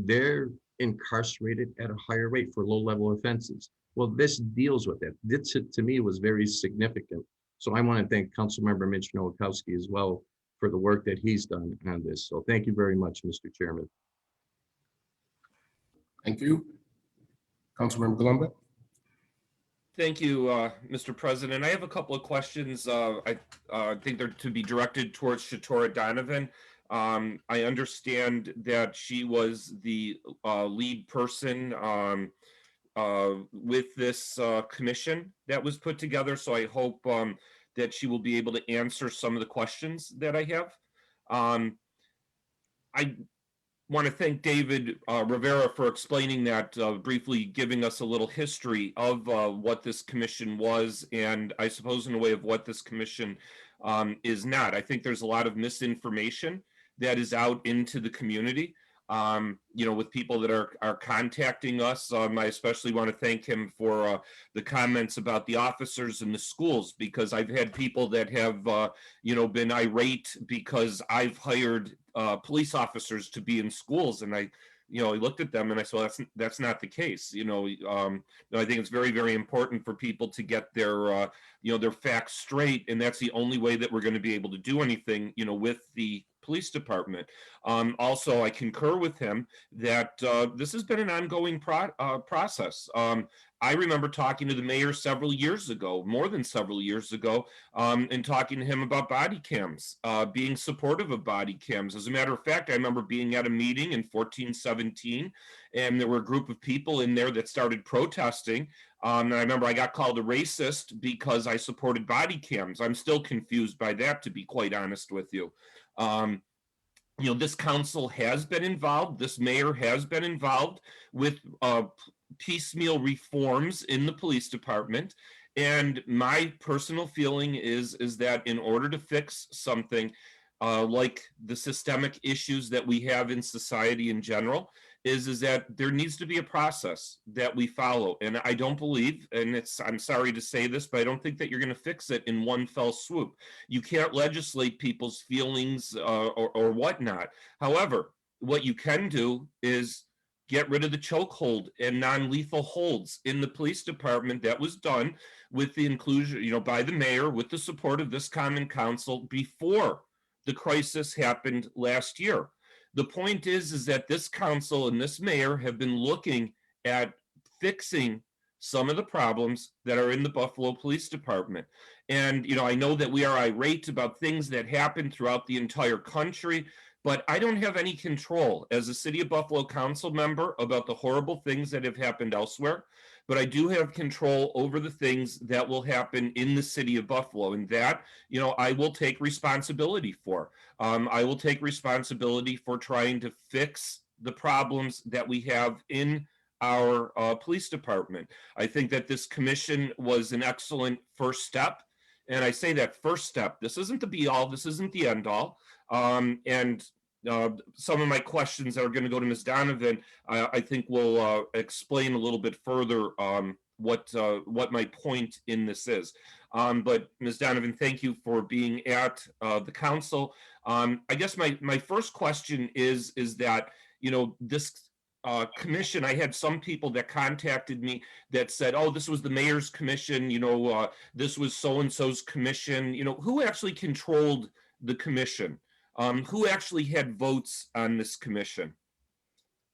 they're incarcerated at a higher rate for low-level offenses. Well, this deals with that. This, to me, was very significant. So I want to thank Councilmember Mitch Nowakowski as well for the work that he's done on this. So thank you very much, Mr. Chairman. Thank you. Councilmember Gullumbeck. Thank you, Mr. President. I have a couple of questions. I think they're to be directed towards Shatora Donovan. I understand that she was the lead person with this commission that was put together. So I hope that she will be able to answer some of the questions that I have. I want to thank David Rivera for explaining that, briefly giving us a little history of what this commission was, and I suppose in a way of what this commission is not. I think there's a lot of misinformation that is out into the community with people that are contacting us. I especially want to thank him for the comments about the officers in the schools, because I've had people that have, been irate because I've hired police officers to be in schools, and I looked at them and I said, well, that's not the case. I think it's very, very important for people to get their, their facts straight, and that's the only way that we're going to be able to do anything, with the police department. Also, I concur with him that this has been an ongoing process. I remember talking to the mayor several years ago, more than several years ago, and talking to him about body cams, being supportive of body cams. As a matter of fact, I remember being at a meeting in 1417, and there were a group of people in there that started protesting. And I remember I got called a racist because I supported body cams. I'm still confused by that, to be quite honest with you. This council has been involved, this mayor has been involved with piecemeal reforms in the police department. And my personal feeling is that in order to fix something like the systemic issues that we have in society in general, is that there needs to be a process that we follow. And I don't believe, and I'm sorry to say this, but I don't think that you're going to fix it in one fell swoop. You can't legislate people's feelings or whatnot. However, what you can do is get rid of the chokehold and non-lethal holds in the police department. That was done with the inclusion, by the mayor, with the support of this common council before the crisis happened last year. The point is that this council and this mayor have been looking at fixing some of the problems that are in the Buffalo Police Department. And, I know that we are irate about things that happen throughout the entire country, but I don't have any control as a City of Buffalo council member about the horrible things that have happened elsewhere. But I do have control over the things that will happen in the city of Buffalo, and that, I will take responsibility for. I will take responsibility for trying to fix the problems that we have in our police department. I think that this commission was an excellent first step. And I say that first step, this isn't the be all, this isn't the end all. Some of my questions that are going to go to Ms. Donovan, I think will explain a little bit further what my point in this is. But Ms. Donovan, thank you for being at the council. I guess my first question is that, this commission, I had some people that contacted me that said, oh, this was the mayor's commission, this was so-and-so's commission. Who actually controlled the commission? Who actually had votes on this commission?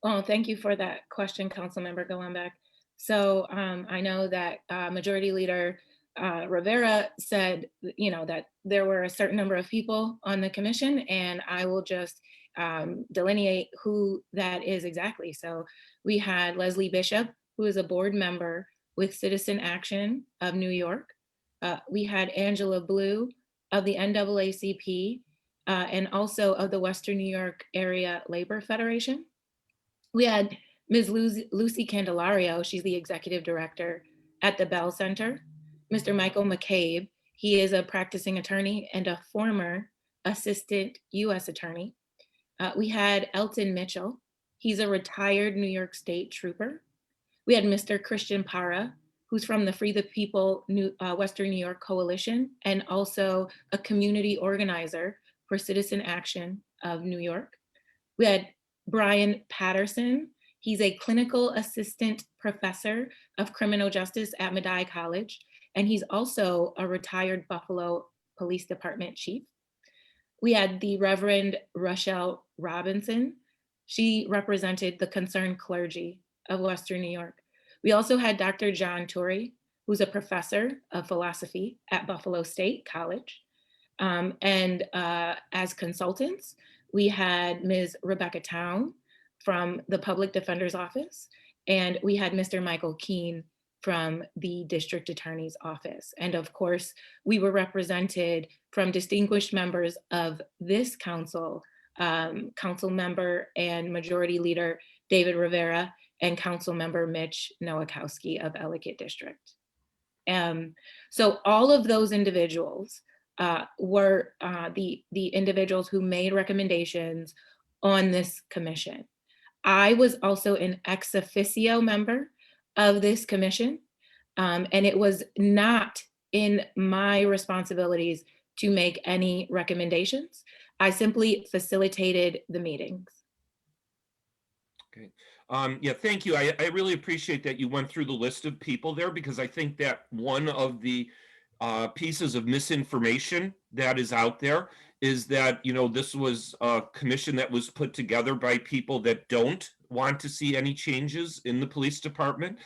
Oh, thank you for that question, Councilmember Golombek. So I know that Majority Leader Rivera said, that there were a certain number of people on the commission, and I will just delineate who that is exactly. So we had Leslie Bishop, who is a board member with Citizen Action of New York. We had Angela Blue of the NAACP, and also of the Western New York Area Labor Federation. We had Ms. Lucy Candelario, she's the executive director at the Bell Center. Mr. Michael McCabe, he is a practicing attorney and a former assistant US attorney. We had Elton Mitchell, he's a retired New York State trooper. We had Mr. Christian Para, who's from the Free the People Western New York Coalition, and also a community organizer for Citizen Action of New York. We had Brian Patterson. He's a clinical assistant professor of criminal justice at Medaille College, and he's also a retired Buffalo Police Department chief. We had the Reverend Rochelle Robinson. She represented the concerned clergy of Western New York. We also had Dr. John Turry, who's a professor of philosophy at Buffalo State College. And as consultants, we had Ms. Rebecca Town from the Public Defender's Office, and we had Mr. Michael Keene from the District Attorney's Office. And of course, we were represented from distinguished members of this council, Council Member and Majority Leader David Rivera, and Council Member Mitch Nowakowski of Ellicott District. So all of those individuals were the individuals who made recommendations on this commission. I was also an ex officio member of this commission, and it was not in my responsibilities to make any recommendations. I simply facilitated the meetings. Okay. Yeah, thank you. I really appreciate that you went through the list of people there, because I think that one of the pieces of misinformation that is out there is that, this was a commission that was put together by people that don't want to see any changes in the police department.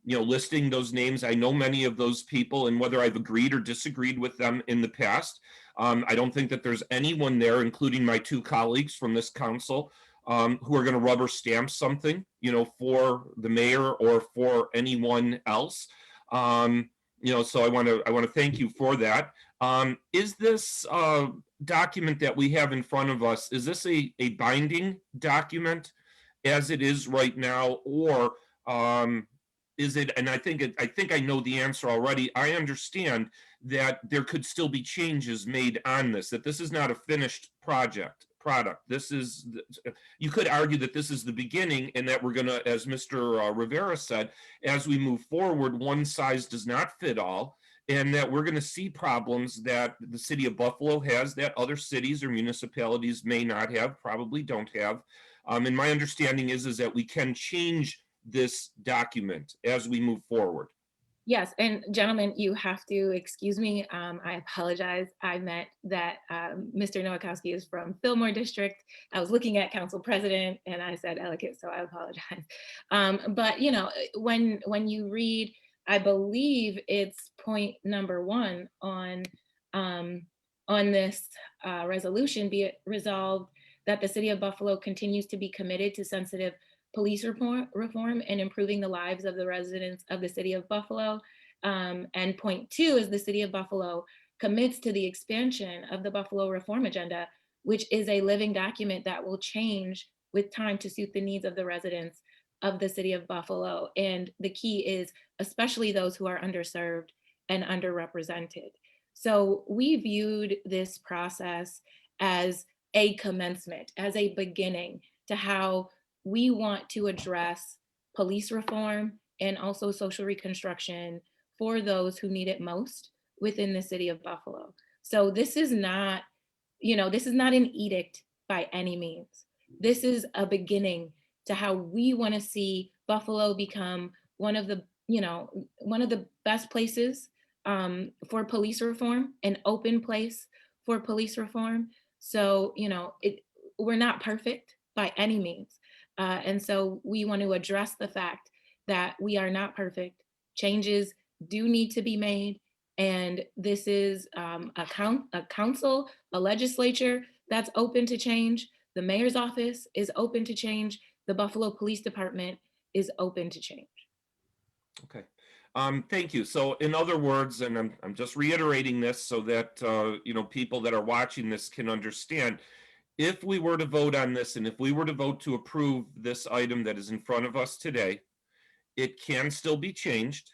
Listing those names, I know many of those people, and whether I've agreed or disagreed with them in the past, I don't think that there's anyone there, including my two colleagues from this council, who are going to rubber stamp something, for the mayor or for anyone else. So I want to thank you for that. Is this document that we have in front of us, is this a binding document as it is right now, or is it? And I think I know the answer already. I understand that there could still be changes made on this, that this is not a finished product. This is, you could argue that this is the beginning, and that we're going to, as Mr. Rivera said, as we move forward, one size does not fit all, and that we're going to see problems that the city of Buffalo has that other cities or municipalities may not have, probably don't have. And my understanding is that we can change this document as we move forward. Yes, and gentlemen, you have to excuse me. I apologize. I meant that Mr. Nowakowski is from Fillmore District. I was looking at Council President and I said Ellicott, so I apologize. But when you read, I believe it's point number 1 on this resolution, be it resolved that the city of Buffalo continues to be committed to sensitive police reform and improving the lives of the residents of the city of Buffalo. And point 2 is the city of Buffalo commits to the expansion of the Buffalo Reform Agenda, which is a living document that will change with time to suit the needs of the residents of the city of Buffalo. And the key is especially those who are underserved and underrepresented. So we viewed this process as a commencement, as a beginning to how we want to address police reform and also social reconstruction for those who need it most within the city of Buffalo. So this is not, this is not an edict by any means. This is a beginning to how we want to see Buffalo become one of the best places for police reform, an open place for police reform. So, we're not perfect by any means. And so we want to address the fact that we are not perfect. Changes do need to be made. And this is a council, a legislature that's open to change. The mayor's office is open to change. The Buffalo Police Department is open to change. Okay. Thank you. So in other words, and I'm just reiterating this so that, people that are watching this can understand, if we were to vote on this, and if we were to vote to approve this item that is in front of us today, it can still be changed,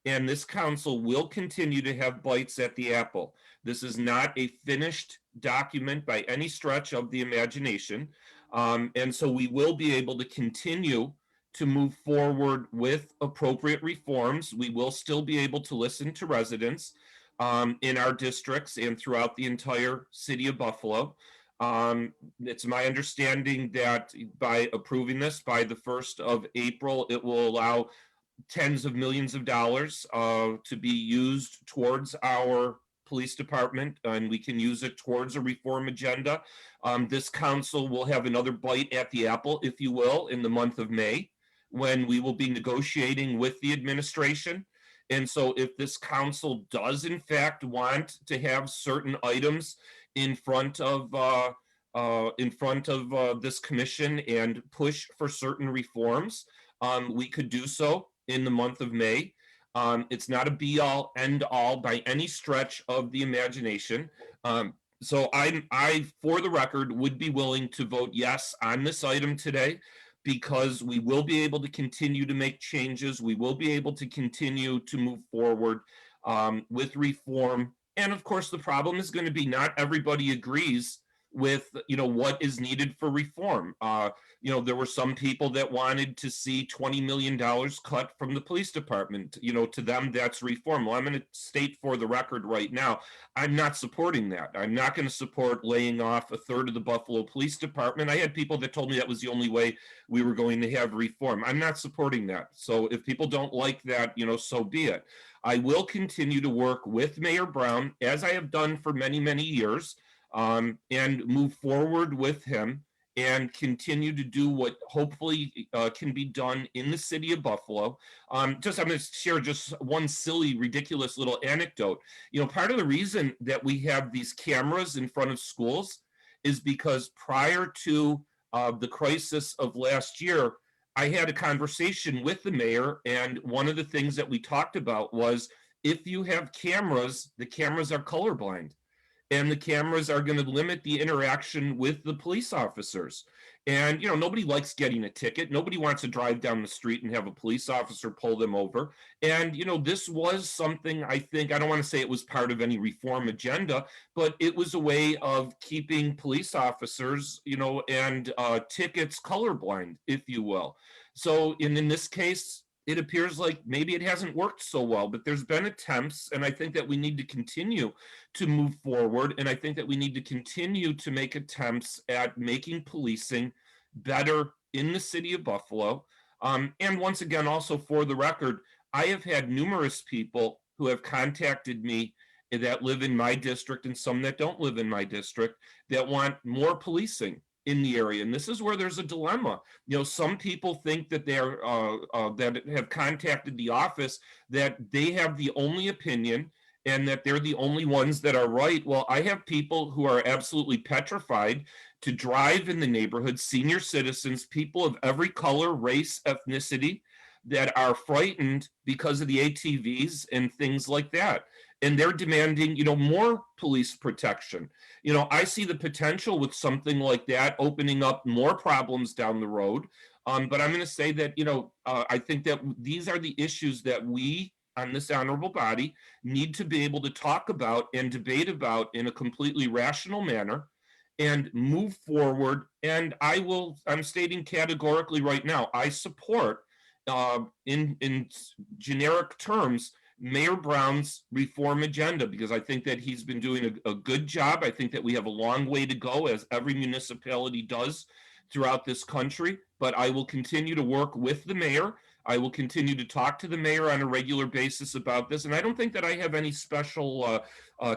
and this council will continue to have bites at the apple. This is not a finished document by any stretch of the imagination. And so we will be able to continue to move forward with appropriate reforms. We will still be able to listen to residents in our districts and throughout the entire city of Buffalo. It's my understanding that by approving this by the 1st of April, it will allow tens of millions of dollars to be used towards our police department, and we can use it towards a reform agenda. This council will have another bite at the apple, if you will, in the month of May, when we will be negotiating with the administration. And so if this council does in fact want to have certain items in front of this commission and push for certain reforms, we could do so in the month of May. It's not a be-all, end-all by any stretch of the imagination. So I, for the record, would be willing to vote yes on this item today, because we will be able to continue to make changes. We will be able to continue to move forward with reform. And of course, the problem is going to be not everybody agrees with, what is needed for reform. There were some people that wanted to see $20 million cut from the police department. To them, that's reform. Well, I'm going to state for the record right now, I'm not supporting that. I'm not going to support laying off a third of the Buffalo Police Department. I had people that told me that was the only way we were going to have reform. I'm not supporting that. So if people don't like that, so be it. I will continue to work with Mayor Brown, as I have done for many, many years, and move forward with him and continue to do what hopefully can be done in the city of Buffalo. I'm going to share just one silly, ridiculous little anecdote. Part of the reason that we have these cameras in front of schools is because prior to the crisis of last year, I had a conversation with the mayor, and one of the things that we talked about was, if you have cameras, the cameras are colorblind. And the cameras are going to limit the interaction with the police officers. And, nobody likes getting a ticket. Nobody wants to drive down the street and have a police officer pull them over. And, this was something, I think, I don't want to say it was part of any reform agenda, but it was a way of keeping police officers, and tickets colorblind, if you will. So in this case, it appears like maybe it hasn't worked so well, but there's been attempts, and I think that we need to continue to move forward, and I think that we need to continue to make attempts at making policing better in the city of Buffalo. And once again, also for the record, I have had numerous people who have contacted me that live in my district and some that don't live in my district that want more policing in the area. And this is where there's a dilemma. Some people think that they're that have contacted the office that they have the only opinion and that they're the only ones that are right. Well, I have people who are absolutely petrified to drive in the neighborhood, senior citizens, people of every color, race, ethnicity, that are frightened because of the ATVs and things like that. And they're demanding, more police protection. I see the potential with something like that opening up more problems down the road. But I'm going to say that, I think that these are the issues that we on this honorable body need to be able to talk about and debate about in a completely rational manner and move forward. And I'm stating categorically right now, I support in generic terms, Mayor Brown's reform agenda, because I think that he's been doing a good job. I think that we have a long way to go, as every municipality does throughout this country, but I will continue to work with the mayor. I will continue to talk to the mayor on a regular basis about this. And I don't think that I have any special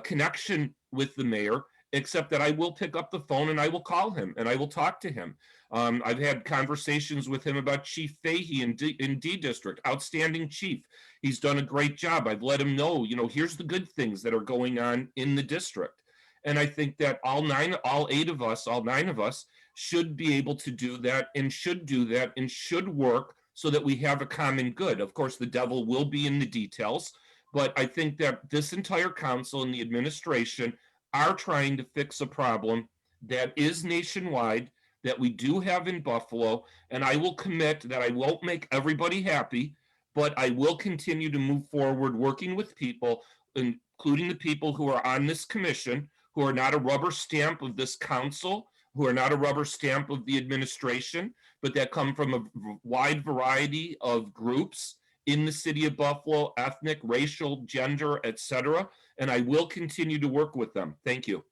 connection with the mayor, except that I will pick up the phone and I will call him and I will talk to him. I've had conversations with him about Chief Fahey in D District, outstanding chief. He's done a great job. I've let him know, here's the good things that are going on in the district. And I think that all nine of us should be able to do that and should work so that we have a common good. Of course, the devil will be in the details, but I think that this entire council and the administration are trying to fix a problem that is nationwide, that we do have in Buffalo, and I will commit that I won't make everybody happy, but I will continue to move forward working with people, including the people who are on this commission, who are not a rubber stamp of this council, who are not a rubber stamp of the administration, but that come from a wide variety of groups in the city of Buffalo, ethnic, racial, gender, etc. And I will continue to work with them. Thank you.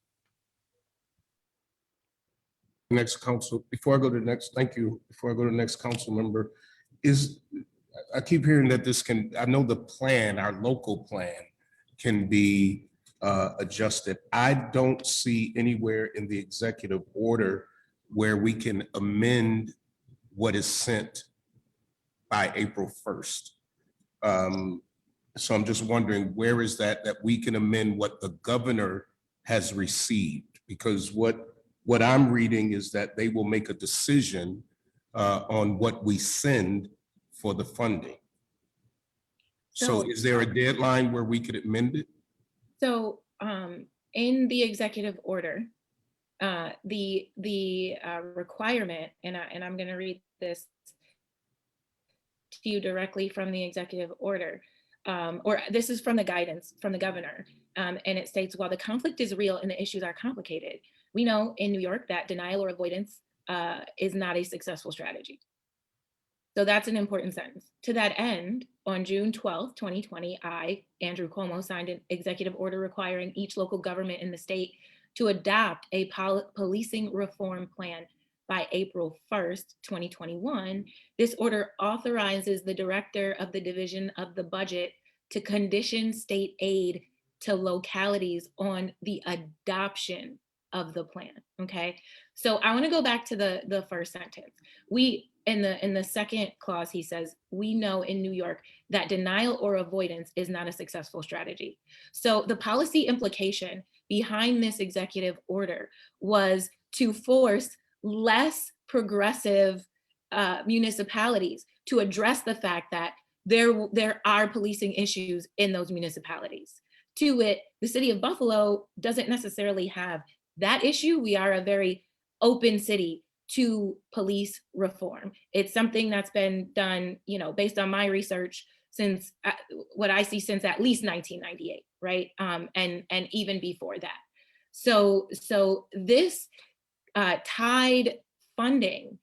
Next council, before I go to the next, thank you. Before I go to the next council member, I keep hearing that I know the plan, our local plan can be adjusted. I don't see anywhere in the executive order where we can amend what is sent by April 1st. So I'm just wondering, where is that we can amend what the governor has received? Because what I'm reading is that they will make a decision on what we send for the funding. So is there a deadline where we could amend it? So in the executive order, the requirement, and I'm going to read this to you directly from the executive order, or this is from the guidance from the governor, and it states, while the conflict is real and the issues are complicated, we know in New York that denial or avoidance is not a successful strategy. So that's an important sentence. To that end, on June 12th, 2020, I, Andrew Cuomo, signed an executive order requiring each local government in the state to adopt a policing reform plan by April 1st, 2021. This order authorizes the director of the Division of the Budget to condition state aid to localities on the adoption of the plan, okay? So I wanna go back to the first sentence. We, in the second clause, he says, we know in New York that denial or avoidance is not a successful strategy. So the policy implication behind this executive order was to force less progressive municipalities to address the fact that there are policing issues in those municipalities. To it, the city of Buffalo doesn't necessarily have that issue. We are a very open city to police reform. It's something that's been done, you know, based on my research since what I see since at least 1998, right? And even before that. So this tied funding,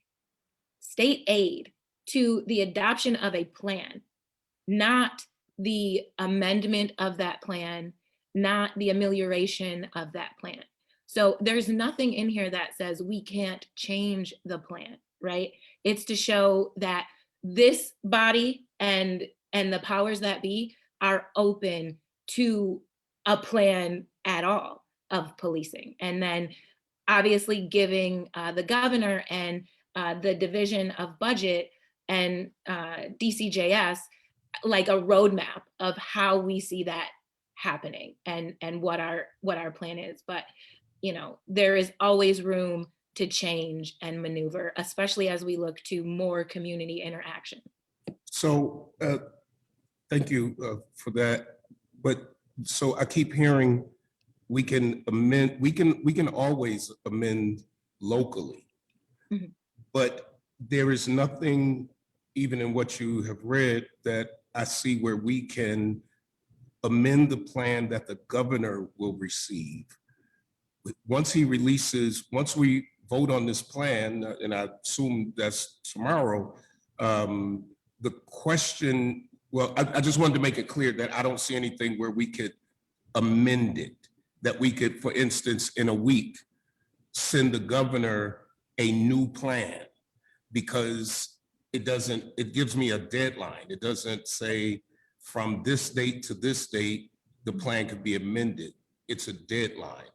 state aid, to the adoption of a plan, not the amendment of that plan, not the amelioration of that plan. So there's nothing in here that says we can't change the plan, right? It's to show that this body and the powers that be are open to a plan at all of policing. And then obviously giving the governor and the Division of Budget and DCJS like a roadmap of how we see that happening and what our plan is. But you know, there is always room to change and maneuver, especially as we look to more community interaction. So thank you for that. But so I keep hearing we can amend, we can always amend locally. Mhm. But there is nothing, even in what you have read, that I see where we can amend the plan that the governor will receive. Once he releases, once we vote on this plan, and I assume that's tomorrow, the question, well, I just wanted to make it clear that I don't see anything where we could amend it, that we could, for instance, in a week, send the governor a new plan, because it doesn't, it gives me a deadline. It doesn't say from this date to this date, the plan could be amended. It's a deadline.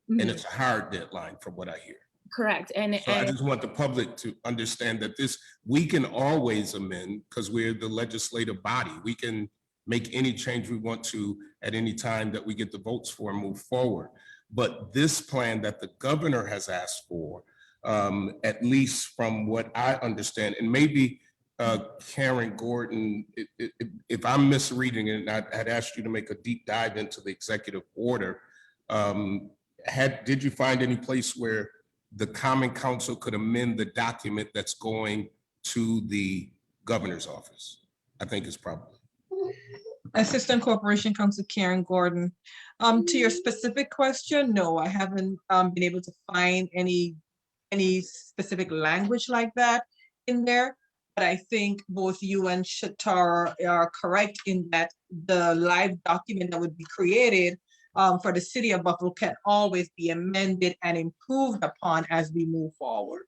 And it's a hard deadline from what I hear. Correct. And So I just want the public to understand that this, we can always amend because we're the legislative body. We can make any change we want to at any time that we get the votes for and move forward. But this plan that the governor has asked for, at least from what I understand, and maybe Karen Gordon, if I'm misreading it, and I had asked you to make a deep dive into the executive order, did you find any place where the Common Council could amend the document that's going to the governor's office? I think it's probably. Assistant Corporation Counsel Karen Gordon. To your specific question, no, I haven't been able to find any specific language like that in there. But I think both you and Shatar are correct in that the live document that would be created for the city of Buffalo can always be amended and improved upon as we move forward.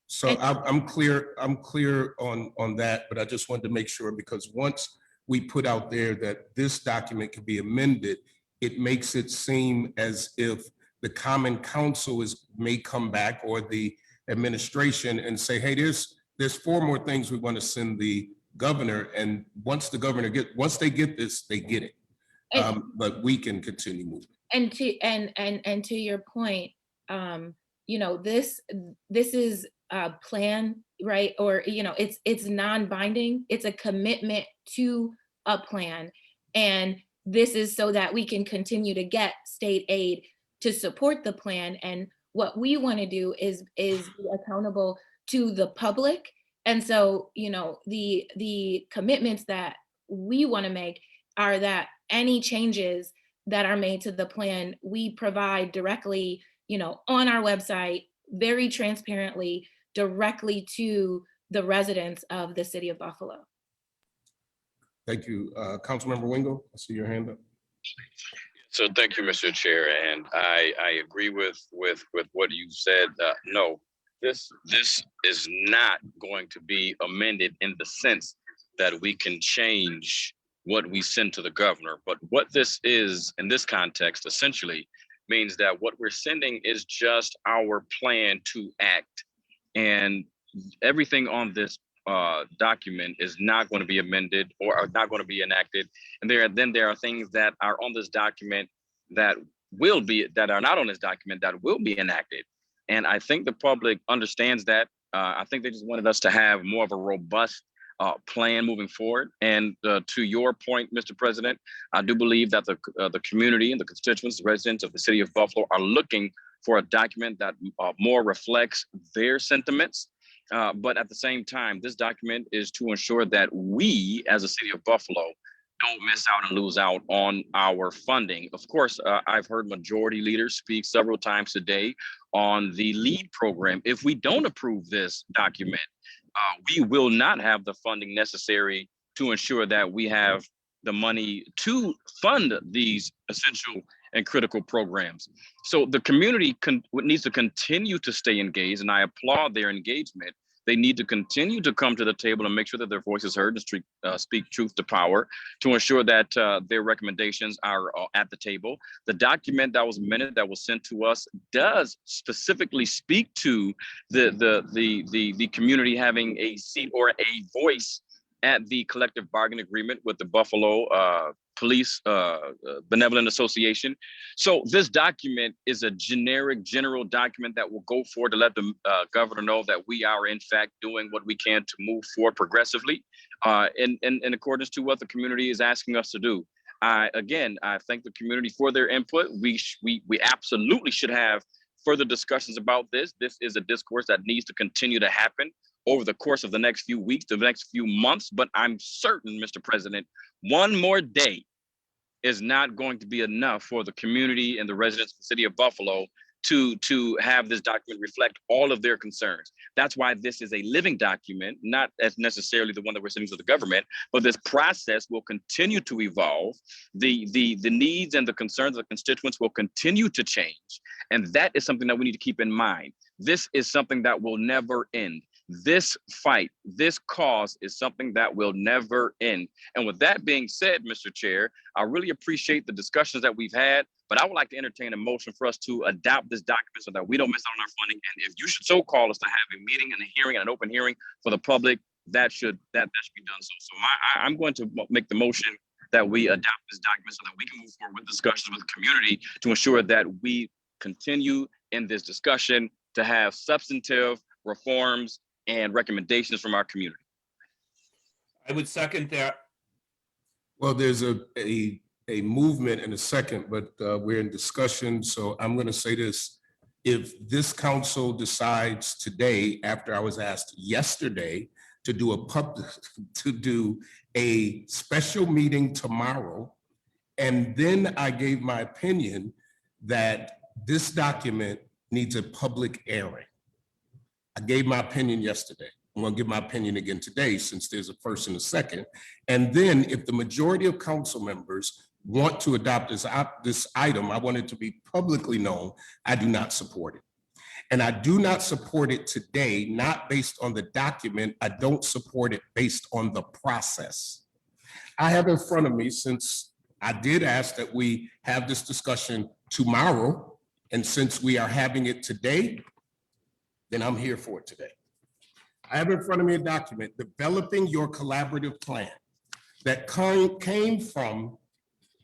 So I'm clear on that, but I just wanted to make sure, because once we put out there that this document can be amended, it makes it seem as if the Common Council may come back, or the administration, and say, hey, there's 4 more things we want to send the governor, and once the governor once they get this, they get it. But we can continue moving. And to your point, you know, this is a plan, right? Or, you know, it's non-binding. It's a commitment to a plan. And this is so that we can continue to get state aid to support the plan. And what we want to do is be accountable to the public. And so, you know, the commitments that we want to make are that any changes that are made to the plan, we provide directly, on our website, very transparently, directly to the residents of the city of Buffalo. Thank you. Councilmember Wingo, I see your hand up. So thank you, Mr. Chair, and I agree with what you said. No, this is not going to be amended in the sense that we can change what we send to the governor. But what this is in this context essentially means that what we're sending is just our plan to act, and everything on this document is not going to be amended or are not going to be enacted. And there are things that are on this document that are not on this document that will be enacted. And I think the public understands that. I think they just wanted us to have more of a robust plan moving forward. And to your point, Mr. President, I do believe that the community and the constituents, the residents of the city of Buffalo are looking for a document that more reflects their sentiments. But at the same time, this document is to ensure that we, as a city of Buffalo, don't miss out and lose out on our funding. Of course, I've heard majority leaders speak several times today on the LEAD program. If we don't approve this document, we will not have the funding necessary to ensure that we have the money to fund these essential and critical programs. So the community needs to continue to stay engaged, and I applaud their engagement. They need to continue to come to the table and make sure that their voice is heard and speak truth to power to ensure that their recommendations are at the table. The document that was amended, that was sent to us, does specifically speak to the community having a seat or a voice at the collective bargaining agreement with the Buffalo Police Benevolent Association. So this document is a general document that will go forward to let the governor know that we are in fact doing what we can to move forward progressively in accordance to what the community is asking us to do. I thank the community for their input. We absolutely should have further discussions about this. This is a discourse that needs to continue to happen over the course of the next few weeks, the next few months. But I'm certain, Mr. President, one more day is not going to be enough for the community and the residents of the city of Buffalo to have this document reflect all of their concerns. That's why this is a living document, not as necessarily the one that we're sending to the government, but this process will continue to evolve. The needs and the concerns of the constituents will continue to change. And that is something that we need to keep in mind. This is something that will never end. This fight, this cause is something that will never end. And with that being said, Mr. Chair, I really appreciate the discussions that we've had, but I would like to entertain a motion for us to adopt this document so that we don't miss out on our funding. And if you should so call us to have a meeting and a hearing, an open hearing for the public, that should be done. So I'm going to make the motion that we adopt this document so that we can move forward with discussions with the community to ensure that we continue in this discussion to have substantive reforms and recommendations from our community. I would second that. Well, there's a movement in a second, but we're in discussion. So I'm going to say this. If this council decides today, after I was asked yesterday to do a special meeting tomorrow, and then I gave my opinion that this document needs a public airing. I gave my opinion yesterday. I'm going to give my opinion again today since there's a first and a second. And then if the majority of council members want to adopt this item, I want it to be publicly known, I do not support it. And I do not support it today, not based on the document. I don't support it based on the process. I have in front of me, since I did ask that we have this discussion tomorrow, and since we are having it today, then I'm here for it today. I have in front of me a document, Developing Your Collaborative Plan, that came from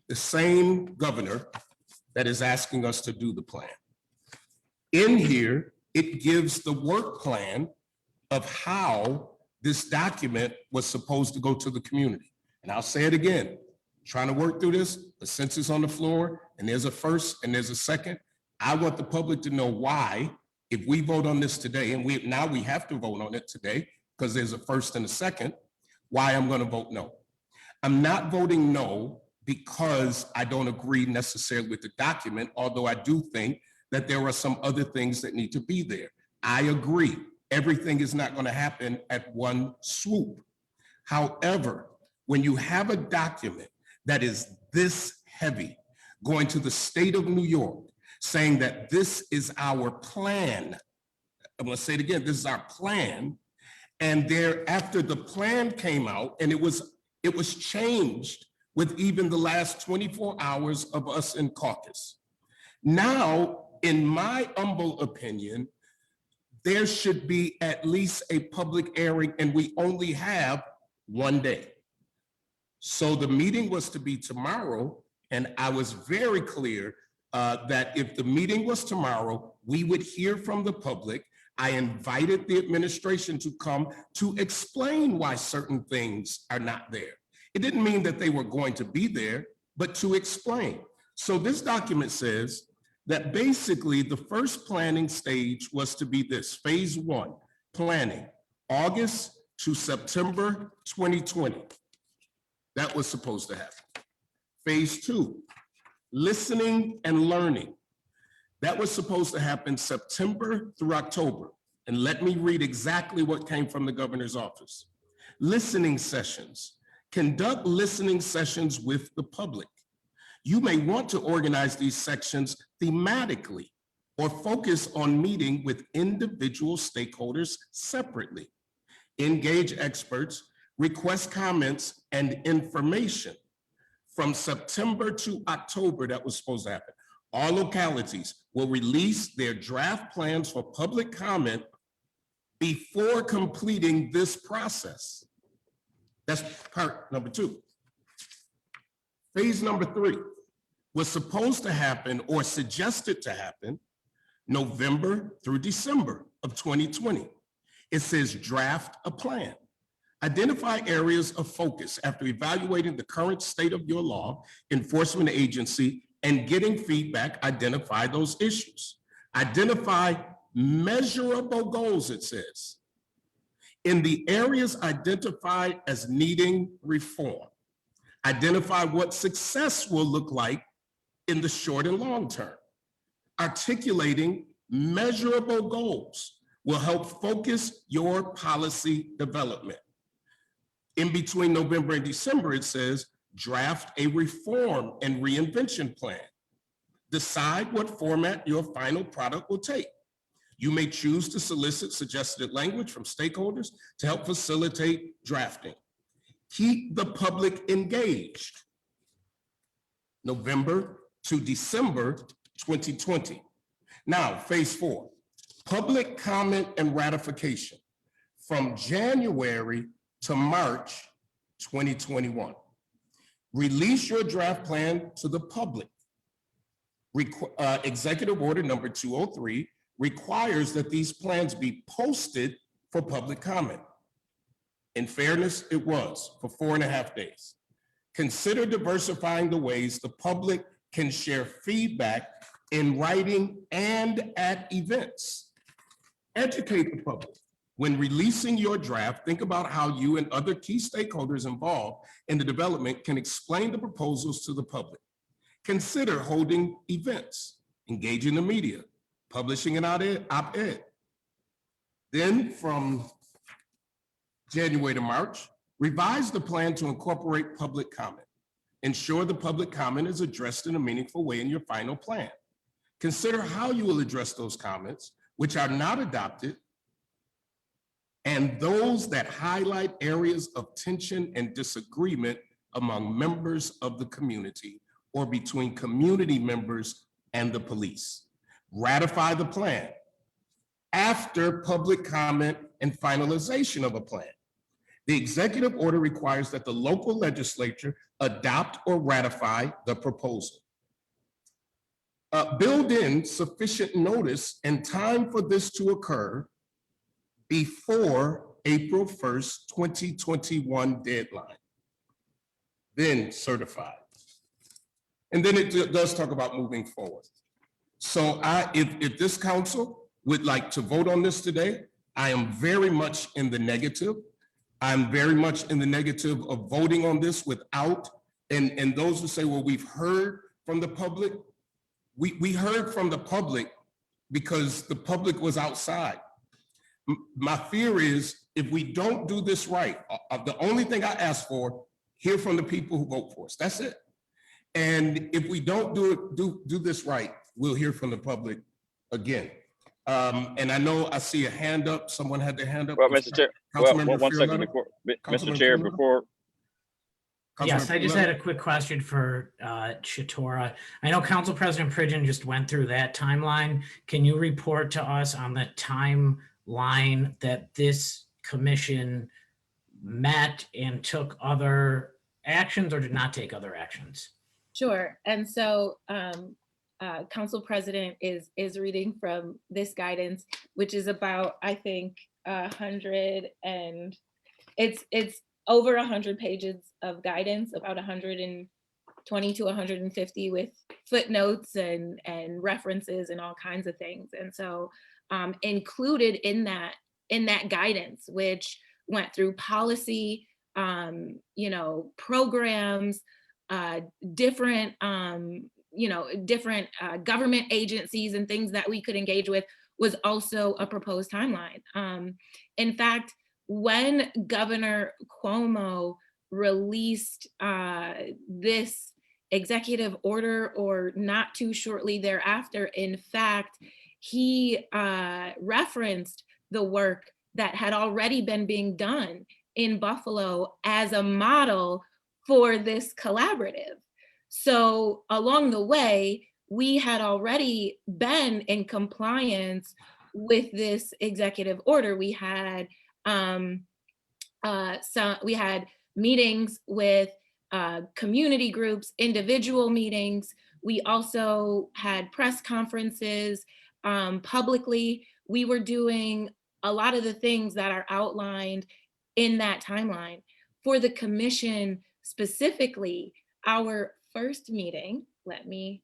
the same governor that is asking us to do the plan. In here, it gives the work plan of how this document was supposed to go to the community. And I'll say it again, trying to work through this, the census on the floor, and there's a first and there's a second. I want the public to know why, if we vote on this today, and now we have to vote on it today because there's a first and a second, why I'm going to vote no. I'm not voting no because I don't agree necessarily with the document, although I do think that there are some other things that need to be there. I agree. Everything is not going to happen at one swoop. However, when you have a document that is this heavy, going to the state of New York, saying that this is our plan, I'm going to say it again, this is our plan, and thereafter the plan came out and it was changed with even the last 24 hours of us in caucus. Now, in my humble opinion, there should be at least a public airing, and we only have one day. So the meeting was to be tomorrow, and I was very clear that if the meeting was tomorrow, we would hear from the public. I invited the administration to come to explain why certain things are not there. It didn't mean that they were going to be there, but to explain. So this document says that basically the first planning stage was to be this, phase 1, planning, August to September 2020. That was supposed to happen. Phase 2, listening and learning. That was supposed to happen September through October. And let me read exactly what came from the governor's office. Listening sessions. Conduct listening sessions with the public. You may want to organize these sections thematically or focus on meeting with individual stakeholders separately. Engage experts, request comments and information. From September to October, that was supposed to happen. All localities will release their draft plans for public comment before completing this process. That's part number 2. Phase number 3 was supposed to happen or suggested to happen November through December of 2020. It says draft a plan. Identify areas of focus after evaluating the current state of your law enforcement agency and getting feedback, identify those issues. Identify measurable goals, it says, in the areas identified as needing reform. Identify what success will look like in the short and long term. Articulating measurable goals will help focus your policy development. In between November and December, it says, draft a reform and reinvention plan. Decide what format your final product will take. You may choose to solicit suggested language from stakeholders to help facilitate drafting. Keep the public engaged. November to December 2020. Now, phase 4, public comment and ratification from January to March 2021. Release your draft plan to the public. Executive Order number 203 requires that these plans be posted for public comment. In fairness, it was for 4.5 days. Consider diversifying the ways the public can share feedback in writing and at events. Educate the public. When releasing your draft, think about how you and other key stakeholders involved in the development can explain the proposals to the public. Consider holding events, engaging the media, publishing an op-ed. Then from January to March, revise the plan to incorporate public comment. Ensure the public comment is addressed in a meaningful way in your final plan. Consider how you will address those comments, which are not adopted, and those that highlight areas of tension and disagreement among members of the community or between community members and the police. Ratify the plan after public comment and finalization of a plan. The executive order requires that the local legislature adopt or ratify the proposal. Build in sufficient notice and time for this to occur before April 1st, 2021 deadline. Then certify. And then it does talk about moving forward. So if this council would like to vote on this today, I am very much in the negative. I'm very much in the negative of voting on this without, and those who say, well, we've heard from the public. We heard from the public because the public was outside. My fear is if we don't do this right, the only thing I ask for, hear from the people who vote for us. That's it. And if we don't do this right, we'll hear from the public again. And I know I see a hand up. Someone had their hand up. Well, Mr. Chair, well, Councilmember one second Farrelletto? before, Mr. Councilmember Chair, Farrelletto? before, Yes, Councilmember I just Farrelletto? had a quick question for Chatora. I know Council President Pridgen just went through that timeline. Can you report to us on the timeline that this commission met and took other actions or did not take other actions? Sure. And so Council President is reading from this guidance, which is about, I think, 100 and it's over 100 pages of guidance, about 120 to 150 with footnotes and references and all kinds of things. And so included in that guidance, which went through policy, programs, different government agencies and things that we could engage with, was also a proposed timeline. In fact, when Governor Cuomo released this executive order, or not too shortly thereafter, in fact, he referenced the work that had already been being done in Buffalo as a model for this collaborative. So along the way, we had already been in compliance with this executive order. We had we had meetings with community groups, individual meetings. We also had press conferences publicly. We were doing a lot of the things that are outlined in that timeline. For the commission specifically, our first meeting, let me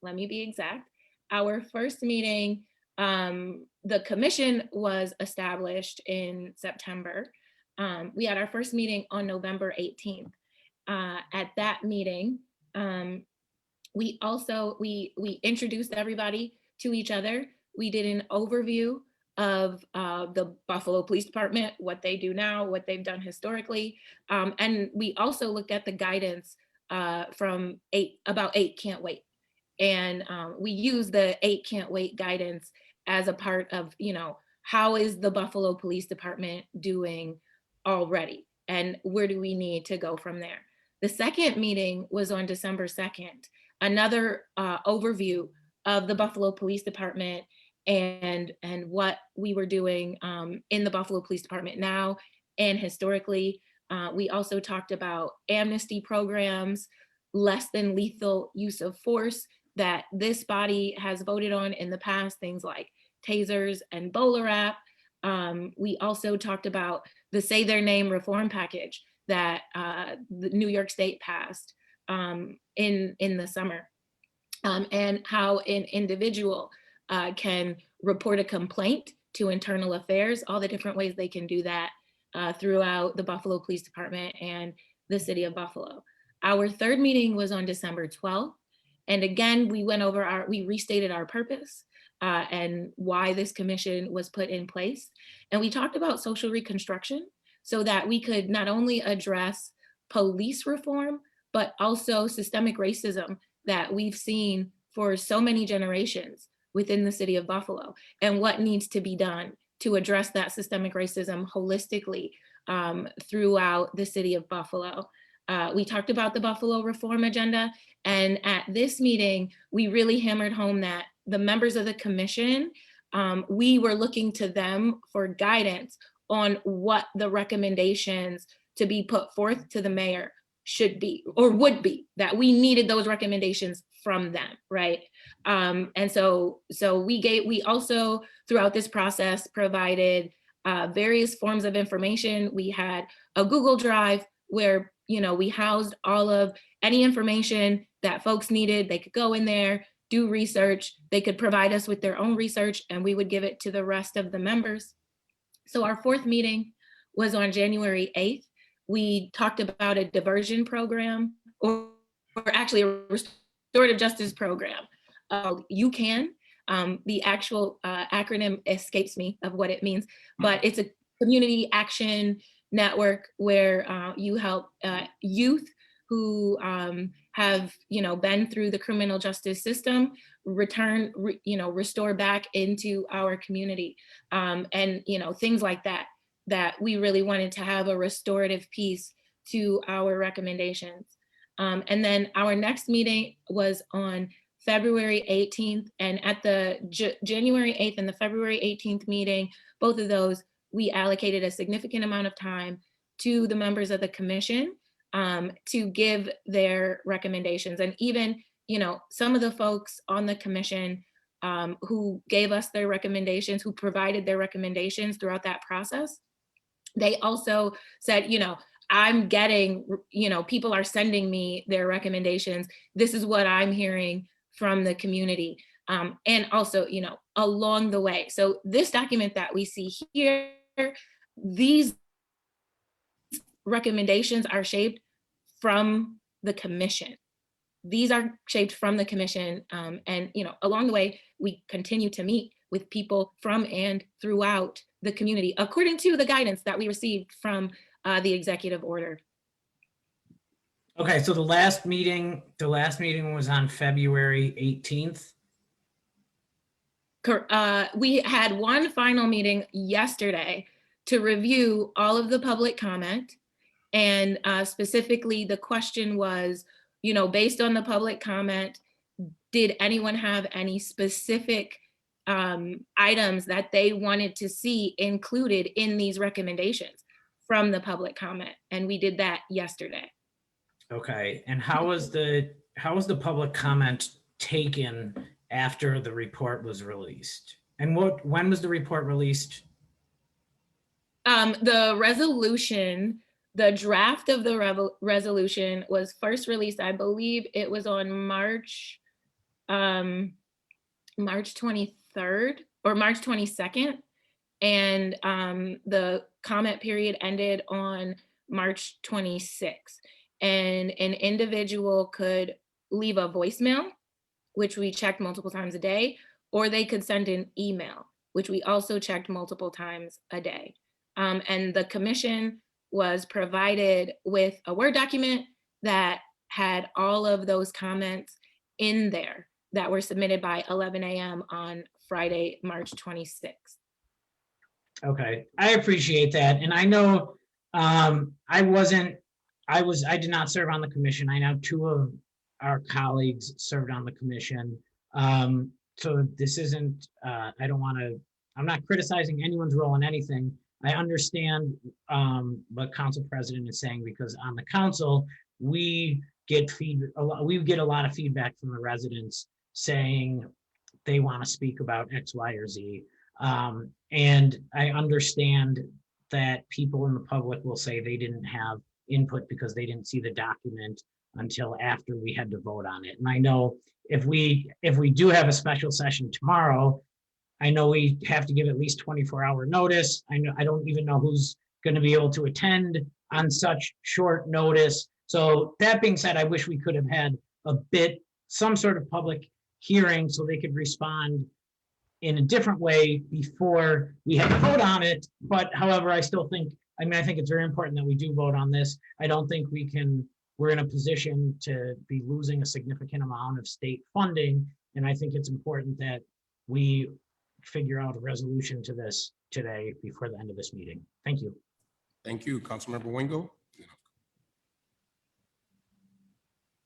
be exact, our first meeting, the commission was established in September. We had our first meeting on November 18th. At that meeting, we introduced everybody to each other. We did an overview of the Buffalo Police Department, what they do now, what they've done historically. And we also looked at the guidance from about 8 Can't Wait. And we use the 8 Can't Wait guidance as a part of, how is the Buffalo Police Department doing already? And where do we need to go from there? The second meeting was on December 2nd, another overview of the Buffalo Police Department and what we were doing in the Buffalo Police Department now and historically. We also talked about amnesty programs, less than lethal use of force that this body has voted on in the past, things like tasers and BolaWrap. We also talked about the Say Their Name reform package that the New York State passed in the summer, and how an individual can report a complaint to Internal Affairs, all the different ways they can do that throughout the Buffalo Police Department and the city of Buffalo. Our third meeting was on December 12th. And again, we restated our purpose and why this commission was put in place. And we talked about social reconstruction so that we could not only address police reform, but also systemic racism that we've seen for so many generations within the city of Buffalo, and what needs to be done to address that systemic racism holistically throughout the city of Buffalo. We talked about the Buffalo reform agenda, and at this meeting, we really hammered home that the members of the commission, we were looking to them for guidance on what the recommendations to be put forth to the mayor should be or would be, that we needed those recommendations from them, right? And so we also throughout this process provided various forms of information. We had a Google Drive where we housed all of any information that folks needed. They could go in there, do research. They could provide us with their own research, and we would give it to the rest of the members. So our fourth meeting was on January 8th. We talked about a diversion program, or actually a restorative justice program. You Can. The actual acronym escapes me of what it means, but it's a community action network where you help youth who have, been through the criminal justice system return, restore back into our community, and things like that. That we really wanted to have a restorative piece to our recommendations. And then our next meeting was on February 18th, and at the January 8th and the February 18th meeting, both of those, we allocated a significant amount of time to the members of the commission to give their recommendations. And even, some of the folks on the commission who gave us their recommendations, who provided their recommendations throughout that process, they also said, I'm getting, people are sending me their recommendations. This is what I'm hearing from the community. And also, along the way. So this document that we see here, these recommendations are shaped from the commission. These are shaped from the commission. And, along the way, we continue to meet with people from and throughout the community, according to the guidance that we received from the executive order. Okay, so the last meeting was on February 18th. We had one final meeting yesterday to review all of the public comment. And specifically, the question was, based on the public comment, did anyone have any specific items that they wanted to see included in these recommendations from the public comment? And we did that yesterday. Okay, and how was the public comment taken after the report was released? And when was the report released? The resolution, the draft of the resolution was first released, I believe it was on March 23rd or March 22nd. And the comment period ended on March 26th. And an individual could leave a voicemail, which we checked multiple times a day, or they could send an email, which we also checked multiple times a day. And the commission was provided with a Word document that had all of those comments in there that were submitted by 11 a.m. on Friday, March 26th. Okay, I appreciate that. And I know I did not serve on the commission. I know two of our colleagues served on the commission. So this isn't, I'm not criticizing anyone's role in anything. I understand what council president is saying, because on the council, we get a lot of feedback from the residents saying they want to speak about X, Y, or Z. And I understand that people in the public will say they didn't have input because they didn't see the document until after we had to vote on it. And I know if we do have a special session tomorrow, I know we have to give at least 24-hour notice. I don't even know who's going to be able to attend on such short notice. So that being said, I wish we could have had some sort of public hearing so they could respond in a different way before we had to vote on it. But however, I think it's very important that we do vote on this. I don't think we're in a position to be losing a significant amount of state funding. And I think it's important that we figure out a resolution to this today before the end of this meeting. Thank you. Thank you, Councilmember Wingo.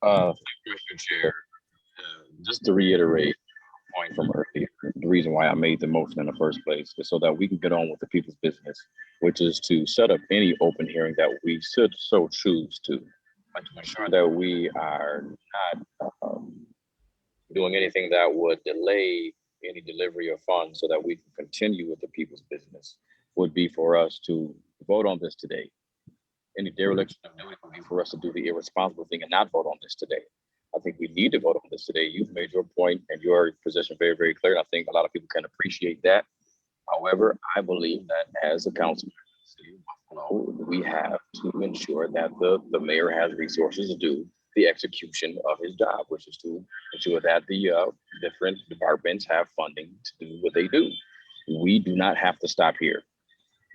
Thank you, Mr. Chair. Just to reiterate a point from earlier, the reason why I made the motion in the first place is so that we can get on with the people's business, which is to set up any open hearing that we should so choose to, but to ensure that we are not doing anything that would delay any delivery of funds so that we can continue with the people's business, would be for us to vote on this today. Any dereliction of duty would be for us to do the irresponsible thing and not vote on this today. I think we need to vote on this today. You've made your point and your position very, very clear. And I think a lot of people can appreciate that. However, I believe that as a council member of the city of Buffalo, we have to ensure that the mayor has resources to do the execution of his job, which is to ensure that the different departments have funding to do what they do. We do not have to stop here.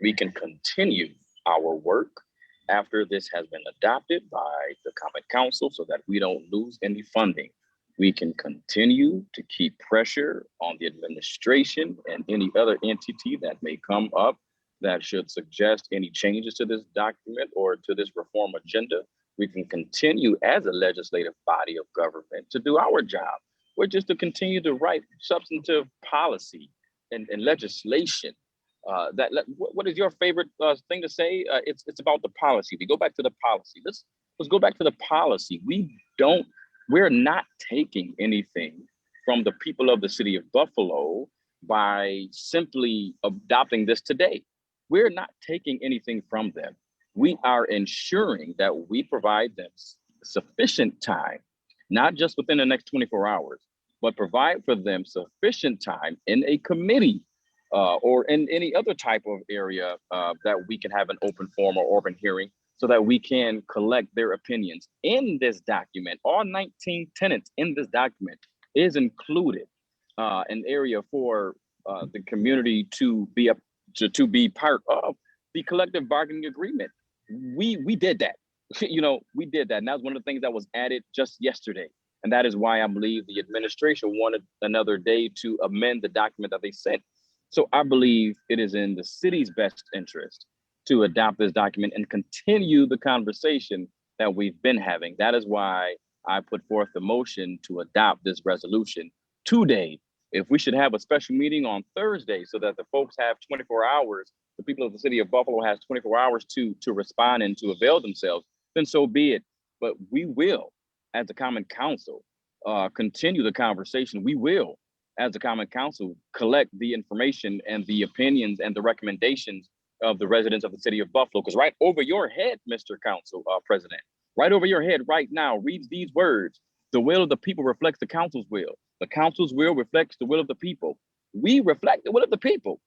We can continue our work after this has been adopted by the Common Council so that we don't lose any funding. We can continue to keep pressure on the administration and any other entity that may come up that should suggest any changes to this document or to this reform agenda. We can continue as a legislative body of government to do our job, which is to continue to write substantive policy and legislation. What is your favorite thing to say? It's about the policy. We go back to the policy. Let's go back to the policy. We're not taking anything from the people of the city of Buffalo by simply adopting this today. We're not taking anything from them. We are ensuring that we provide them sufficient time, not just within the next 24 hours, but provide for them sufficient time in a committee or in any other type of area that we can have an open forum or open hearing so that we can collect their opinions. In this document, all 19 tenants in this document is included an area for the community to be part of the collective bargaining agreement. We did that. We did that. And that was one of the things that was added just yesterday. And that is why I believe the administration wanted another day to amend the document that they sent. So I believe it is in the city's best interest to adopt this document and continue the conversation that we've been having. That is why I put forth the motion to adopt this resolution today. If we should have a special meeting on Thursday so that the folks have 24 hours, the people of the city of Buffalo has 24 hours to respond and to avail themselves, then so be it. But we will, as the Common Council, continue the conversation. We will, as the Common Council, collect the information and the opinions and the recommendations of the residents of the city of Buffalo. Because right over your head, Mr. Council President, right over your head right now, reads these words: the will of the people reflects the council's will. The council's will reflects the will of the people. We reflect the will of the people.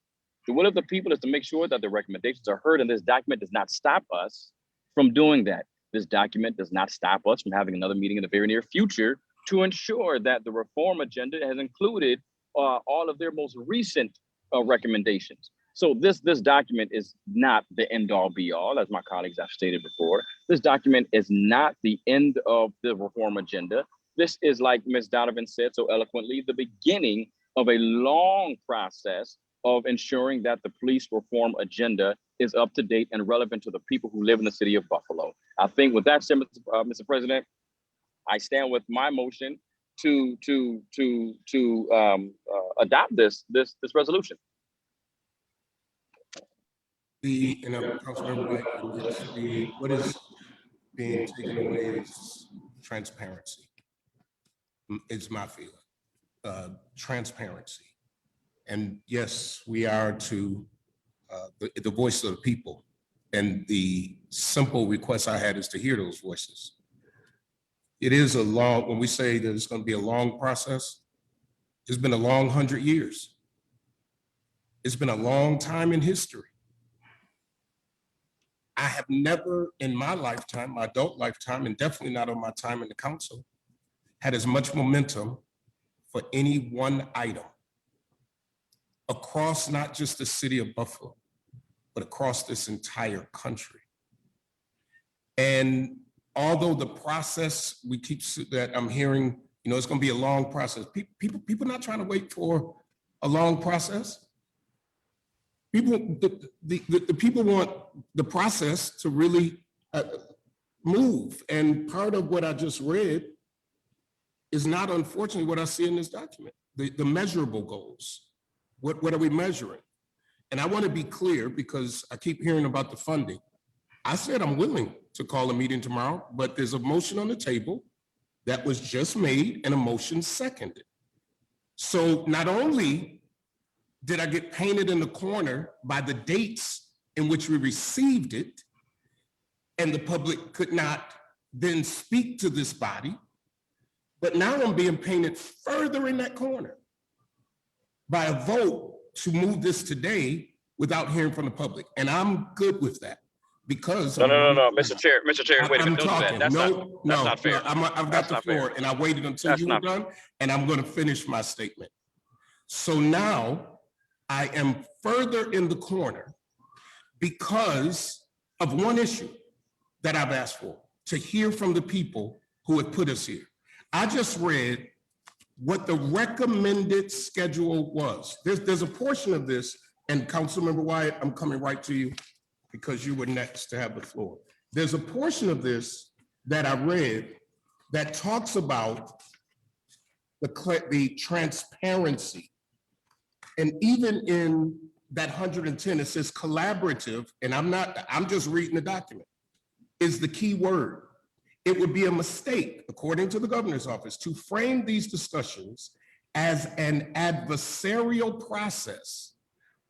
The will of the people is to make sure that the recommendations are heard, and this document does not stop us from doing that. This document does not stop us from having another meeting in the very near future to ensure that the reform agenda has included all of their most recent recommendations. So this document is not the end all be all, as my colleagues have stated before. This document is not the end of the reform agenda. This is, like Ms. Donovan said so eloquently, the beginning of a long process of ensuring that the police reform agenda is up to date and relevant to the people who live in the city of Buffalo. I think with that said, Mr. President, I stand with my motion to adopt this resolution. Councilmember White, what is being taken away is transparency. It's my feeling, transparency. And yes, we are to the voice of the people. And the simple request I had is to hear those voices. It is a long, when we say that it's going to be a long process, it's been a long 100 years. It's been a long time in history. I have never in my lifetime, my adult lifetime, and definitely not on my time in the council, had as much momentum for any one item across not just the city of Buffalo, but across this entire country. And although the process we keep that I'm hearing, it's going to be a long process. People not trying to wait for a long process. The people want the process to really move. And part of what I just read is not, unfortunately, what I see in this document, the measurable goals. What are we measuring? And I want to be clear because I keep hearing about the funding. I said I'm willing to call a meeting tomorrow, but there's a motion on the table that was just made and a motion seconded. So not only did I get painted in the corner by the dates in which we received it, and the public could not then speak to this body, but now I'm being painted further in that corner by a vote to move this today without hearing from the public. And I'm good with that because. No, Mr. Chair, wait a I'm minute, don't do that. talking. That's No, not fair. I've got That's the not fair. floor and I waited until That's you were not fair. done and I'm going to finish my statement. So now I am further in the corner because of one issue that I've asked for, to hear from the people who have put us here. I just read what the recommended schedule was. There's a portion of this, and Councilmember Wyatt, I'm coming right to you because you were next to have the floor. There's a portion of this that I read that talks about the transparency. And even in that 110, it says collaborative, and I'm just reading the document, is the key word. It would be a mistake, according to the governor's office, to frame these discussions as an adversarial process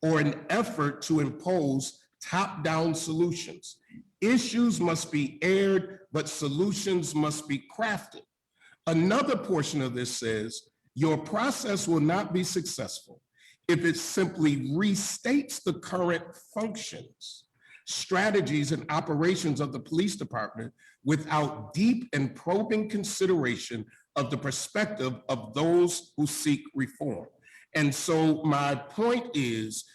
or an effort to impose top-down solutions. Issues must be aired, but solutions must be crafted. Another portion of this says, your process will not be successful if it simply restates the current functions, strategies, and operations of the police department without deep and probing consideration of the perspective of those who seek reform. And so my point is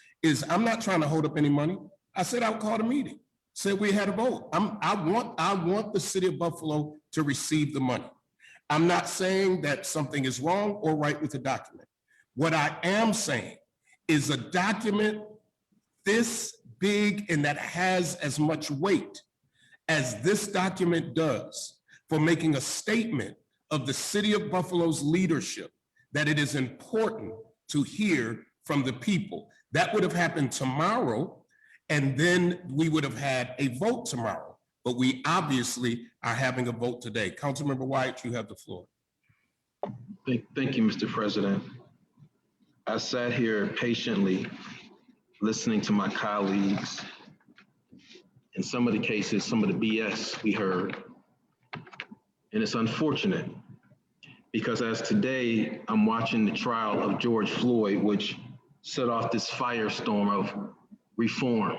I'm not trying to hold up any money. I said I would call a meeting, said we had a vote. I want the city of Buffalo to receive the money. I'm not saying that something is wrong or right with the document. What I am saying is a document this big and that has as much weight as this document does for making a statement of the city of Buffalo's leadership, that it is important to hear from the people. That would have happened tomorrow, and then we would have had a vote tomorrow. But we obviously are having a vote today. Councilmember Wyatt, you have the floor. Thank you, Mr. President. I sat here patiently listening to my colleagues. In some of the cases, some of the BS we heard. And it's unfortunate because as today, I'm watching the trial of George Floyd, which set off this firestorm of reform.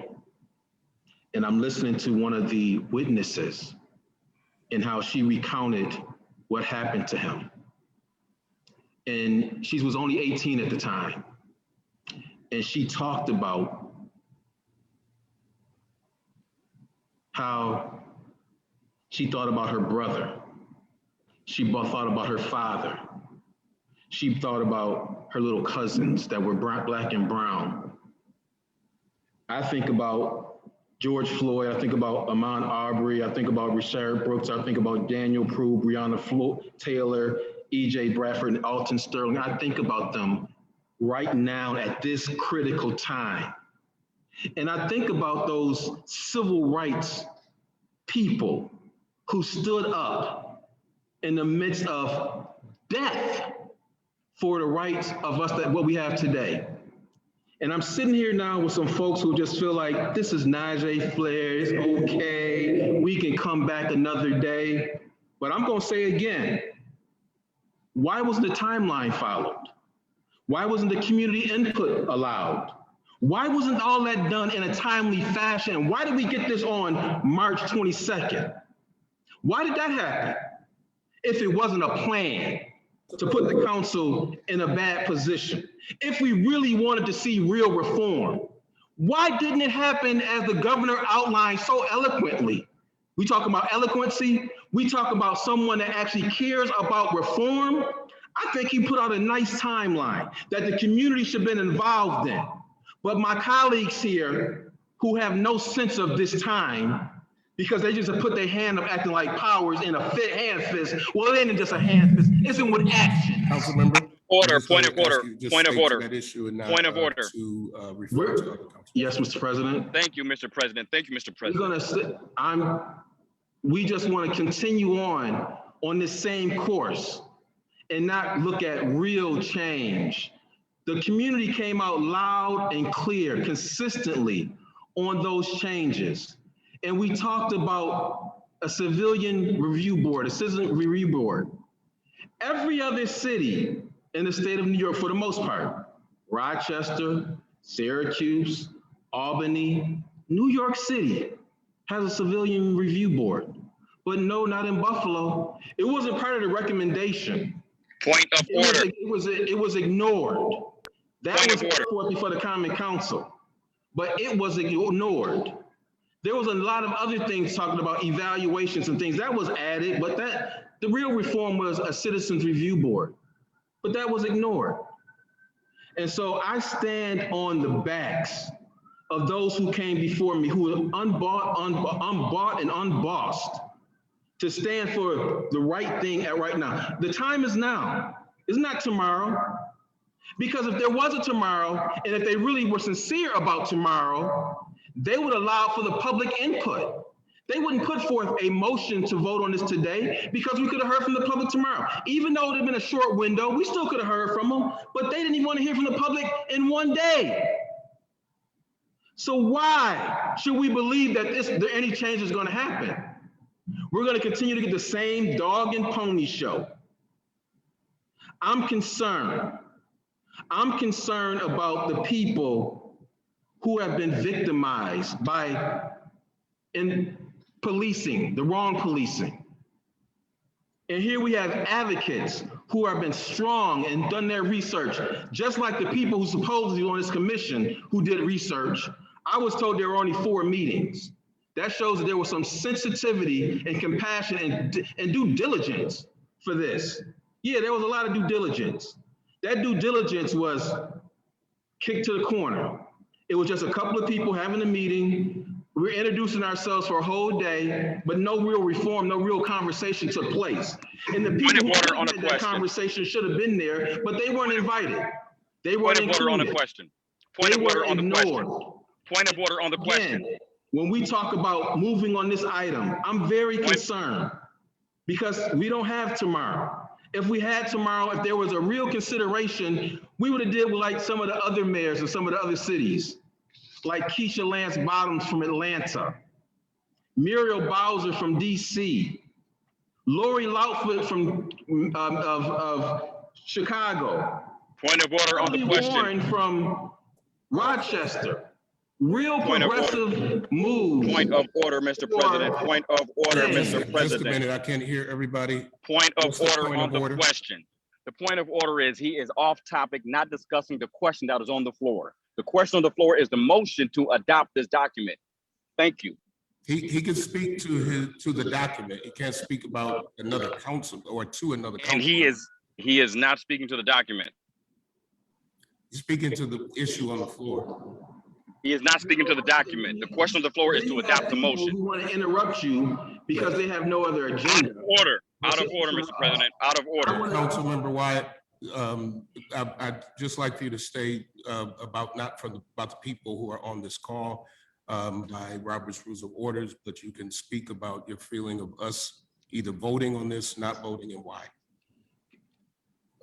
And I'm listening to one of the witnesses and how she recounted what happened to him. And she was only 18 at the time. And she talked about how she thought about her brother. She thought about her father. She thought about her little cousins that were black and brown. I think about George Floyd. I think about Ahmaud Arbery. I think about Rayshard Brooks. I think about Daniel Prue, Breonna Taylor, E.J. Bradford, and Alton Sterling. I think about them right now at this critical time. And I think about those civil rights people who stood up in the midst of death for the rights of us, that what we have today. And I'm sitting here now with some folks who just feel like this is Najee Flair, it's okay, we can come back another day. But I'm gonna say again, why wasn't the timeline followed? Why wasn't the community input allowed? Why wasn't all that done in a timely fashion? Why did we get this on March 22nd? Why did that happen? If it wasn't a plan to put the council in a bad position, if we really wanted to see real reform, why didn't it happen as the governor outlined so eloquently? We talk about eloquency, we talk about someone that actually cares about reform. I think he put out a nice timeline that the community should have been involved in. But my colleagues here who have no sense of this time, because they just put their hand up acting like powers in a hand fist. Well, it ain't just a hand fist, it's in with action. Councilmember. Order, point of order, point of order. Point of order. Yes, Mr. President. Thank you, Mr. President. Thank you, Mr. President. We just want to continue on this same course and not look at real change. The community came out loud and clear consistently on those changes. And we talked about a civilian review board, a citizen review board. Every other city in the state of New York, for the most part, Rochester, Syracuse, Albany, New York City, has a civilian review board. But no, not in Buffalo. It wasn't part of the recommendation. Point of order. It was ignored. That Point was of order. brought before the Common Council, but it was ignored. There was a lot of other things talking about evaluations and things that was added, but the real reform was a citizens review board, but that was ignored. And so I stand on the backs of those who came before me, who were unbought and unbossed, to stand for the right thing at right now. The time is now. It's not tomorrow. Because if there was a tomorrow, and if they really were sincere about tomorrow, they would allow for the public input. They wouldn't put forth a motion to vote on this today, because we could have heard from the public tomorrow. Even though it had been a short window, we still could have heard from them, but they didn't even want to hear from the public in one day. So why should we believe that any change is going to happen? We're going to continue to get the same dog and pony show. I'm concerned. I'm concerned about the people who have been victimized in policing, the wrong policing. And here we have advocates who have been strong and done their research, just like the people who supposedly on this commission who did research. I was told there were only 4 meetings. That shows that there was some sensitivity and compassion and due diligence for this. Yeah, there was a lot of due diligence. That due diligence was kicked to the corner. It was just a couple of people having a meeting. We're introducing ourselves for a whole day, but no real reform, no real conversation took place. And the people who had that conversation should have been there, but they weren't invited. They weren't included. Point of order on the question. Point of order on the question. Point of order on the question. Again, when we talk about moving on this item, I'm very concerned because we don't have tomorrow. If we had tomorrow, if there was a real consideration, we would have did like some of the other mayors of some of the other cities, like Keisha Lance Bottoms from Atlanta, Muriel Bowser from DC, Lori Loutfoot from of Chicago. Point of order on the question. Warren from Rochester. Real progressive move. Point of order, Mr. President. Point of order, Mr. President. Just a minute, I can't hear everybody. Point of order on the question. The point of order is he is off topic, not discussing the question that is on the floor. The question on the floor is the motion to adopt this document. Thank you. He can speak to the document. He can't speak about another council or to another council. And he is not speaking to the document. He's speaking to the issue on the floor. He is not speaking to the document. The question on the floor is to adopt the motion. Who want to interrupt you because they have no other agenda. Out of order, Mr. President, out of order. Councilmember Wyatt, I'd just like for you to stay about the people who are on this call by Robert's Rules of Orders, but you can speak about your feeling of us either voting on this, not voting, and why.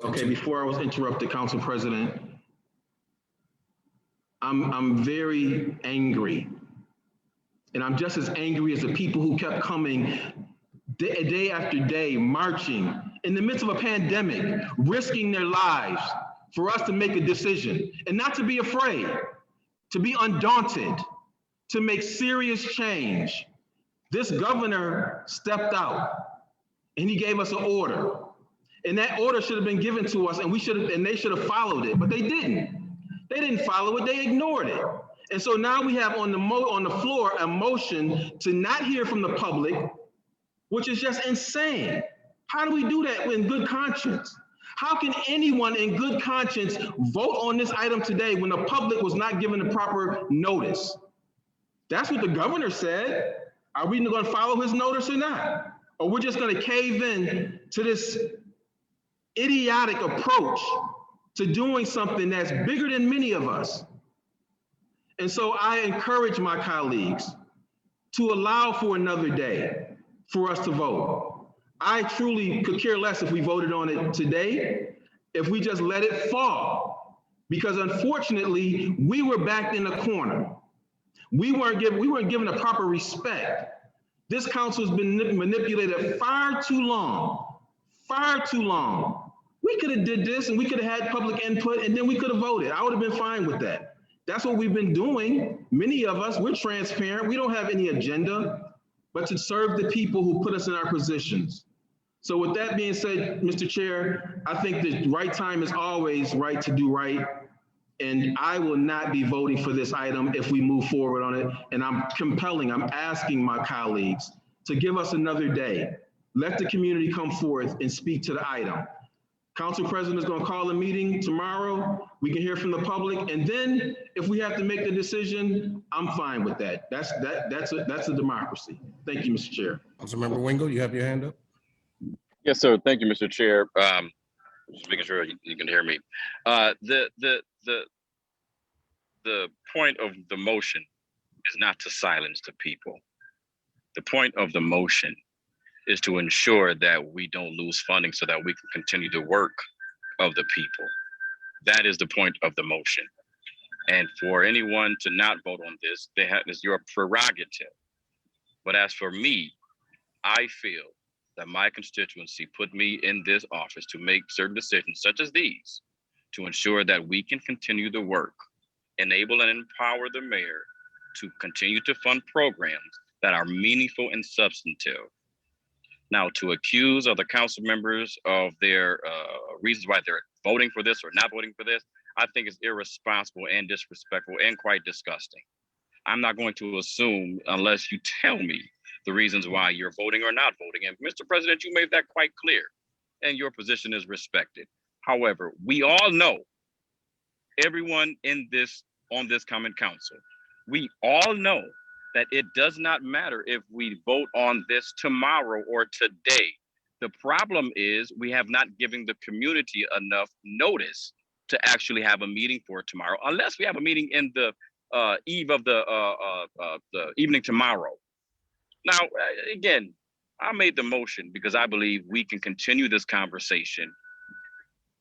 Okay, before I was interrupted, Council President, I'm very angry. And I'm just as angry as the people who kept coming day after day, marching in the midst of a pandemic, risking their lives for us to make a decision and not to be afraid, to be undaunted, to make serious change. This governor stepped out and he gave us an order. And that order should have been given to us and they should have followed it, but they didn't. They didn't follow it, they ignored it. And so now we have on the floor a motion to not hear from the public, which is just insane. How do we do that in good conscience? How can anyone in good conscience vote on this item today when the public was not given the proper notice? That's what the governor said. Are we going to follow his notice or not? Or we're just going to cave in to this idiotic approach to doing something that's bigger than many of us? And so I encourage my colleagues to allow for another day for us to vote. I truly could care less if we voted on it today, if we just let it fall, because unfortunately, we were backed in a corner. We weren't given the proper respect. This council has been manipulated far too long, far too long. We could have did this and we could have had public input and then we could have voted. I would have been fine with that. That's what we've been doing. Many of us, we're transparent. We don't have any agenda, but to serve the people who put us in our positions. So with that being said, Mr. Chair, I think the right time is always right to do right. And I will not be voting for this item if we move forward on it. And I'm asking my colleagues to give us another day. Let the community come forth and speak to the item. Council President is going to call a meeting tomorrow. We can hear from the public. And then if we have to make the decision, I'm fine with that. That's a democracy. Thank you, Mr. Chair. Councilmember Wingo, you have your hand up? Yes, sir. Thank you, Mr. Chair. Just making sure you can hear me. The point of the motion is not to silence the people. The point of the motion is to ensure that we don't lose funding so that we can continue the work of the people. That is the point of the motion. And for anyone to not vote on this, it's your prerogative. But as for me, I feel that my constituency put me in this office to make certain decisions such as these, to ensure that we can continue the work, enable and empower the mayor to continue to fund programs that are meaningful and substantive. Now, to accuse other council members of their reasons why they're voting for this or not voting for this, I think is irresponsible and disrespectful and quite disgusting. I'm not going to assume unless you tell me the reasons why you're voting or not voting. And Mr. President, you made that quite clear and your position is respected. However, we all know, everyone on this common council, we all know that it does not matter if we vote on this tomorrow or today. The problem is we have not given the community enough notice to actually have a meeting for tomorrow, unless we have a meeting in the eve of the evening tomorrow. Now, again, I made the motion because I believe we can continue this conversation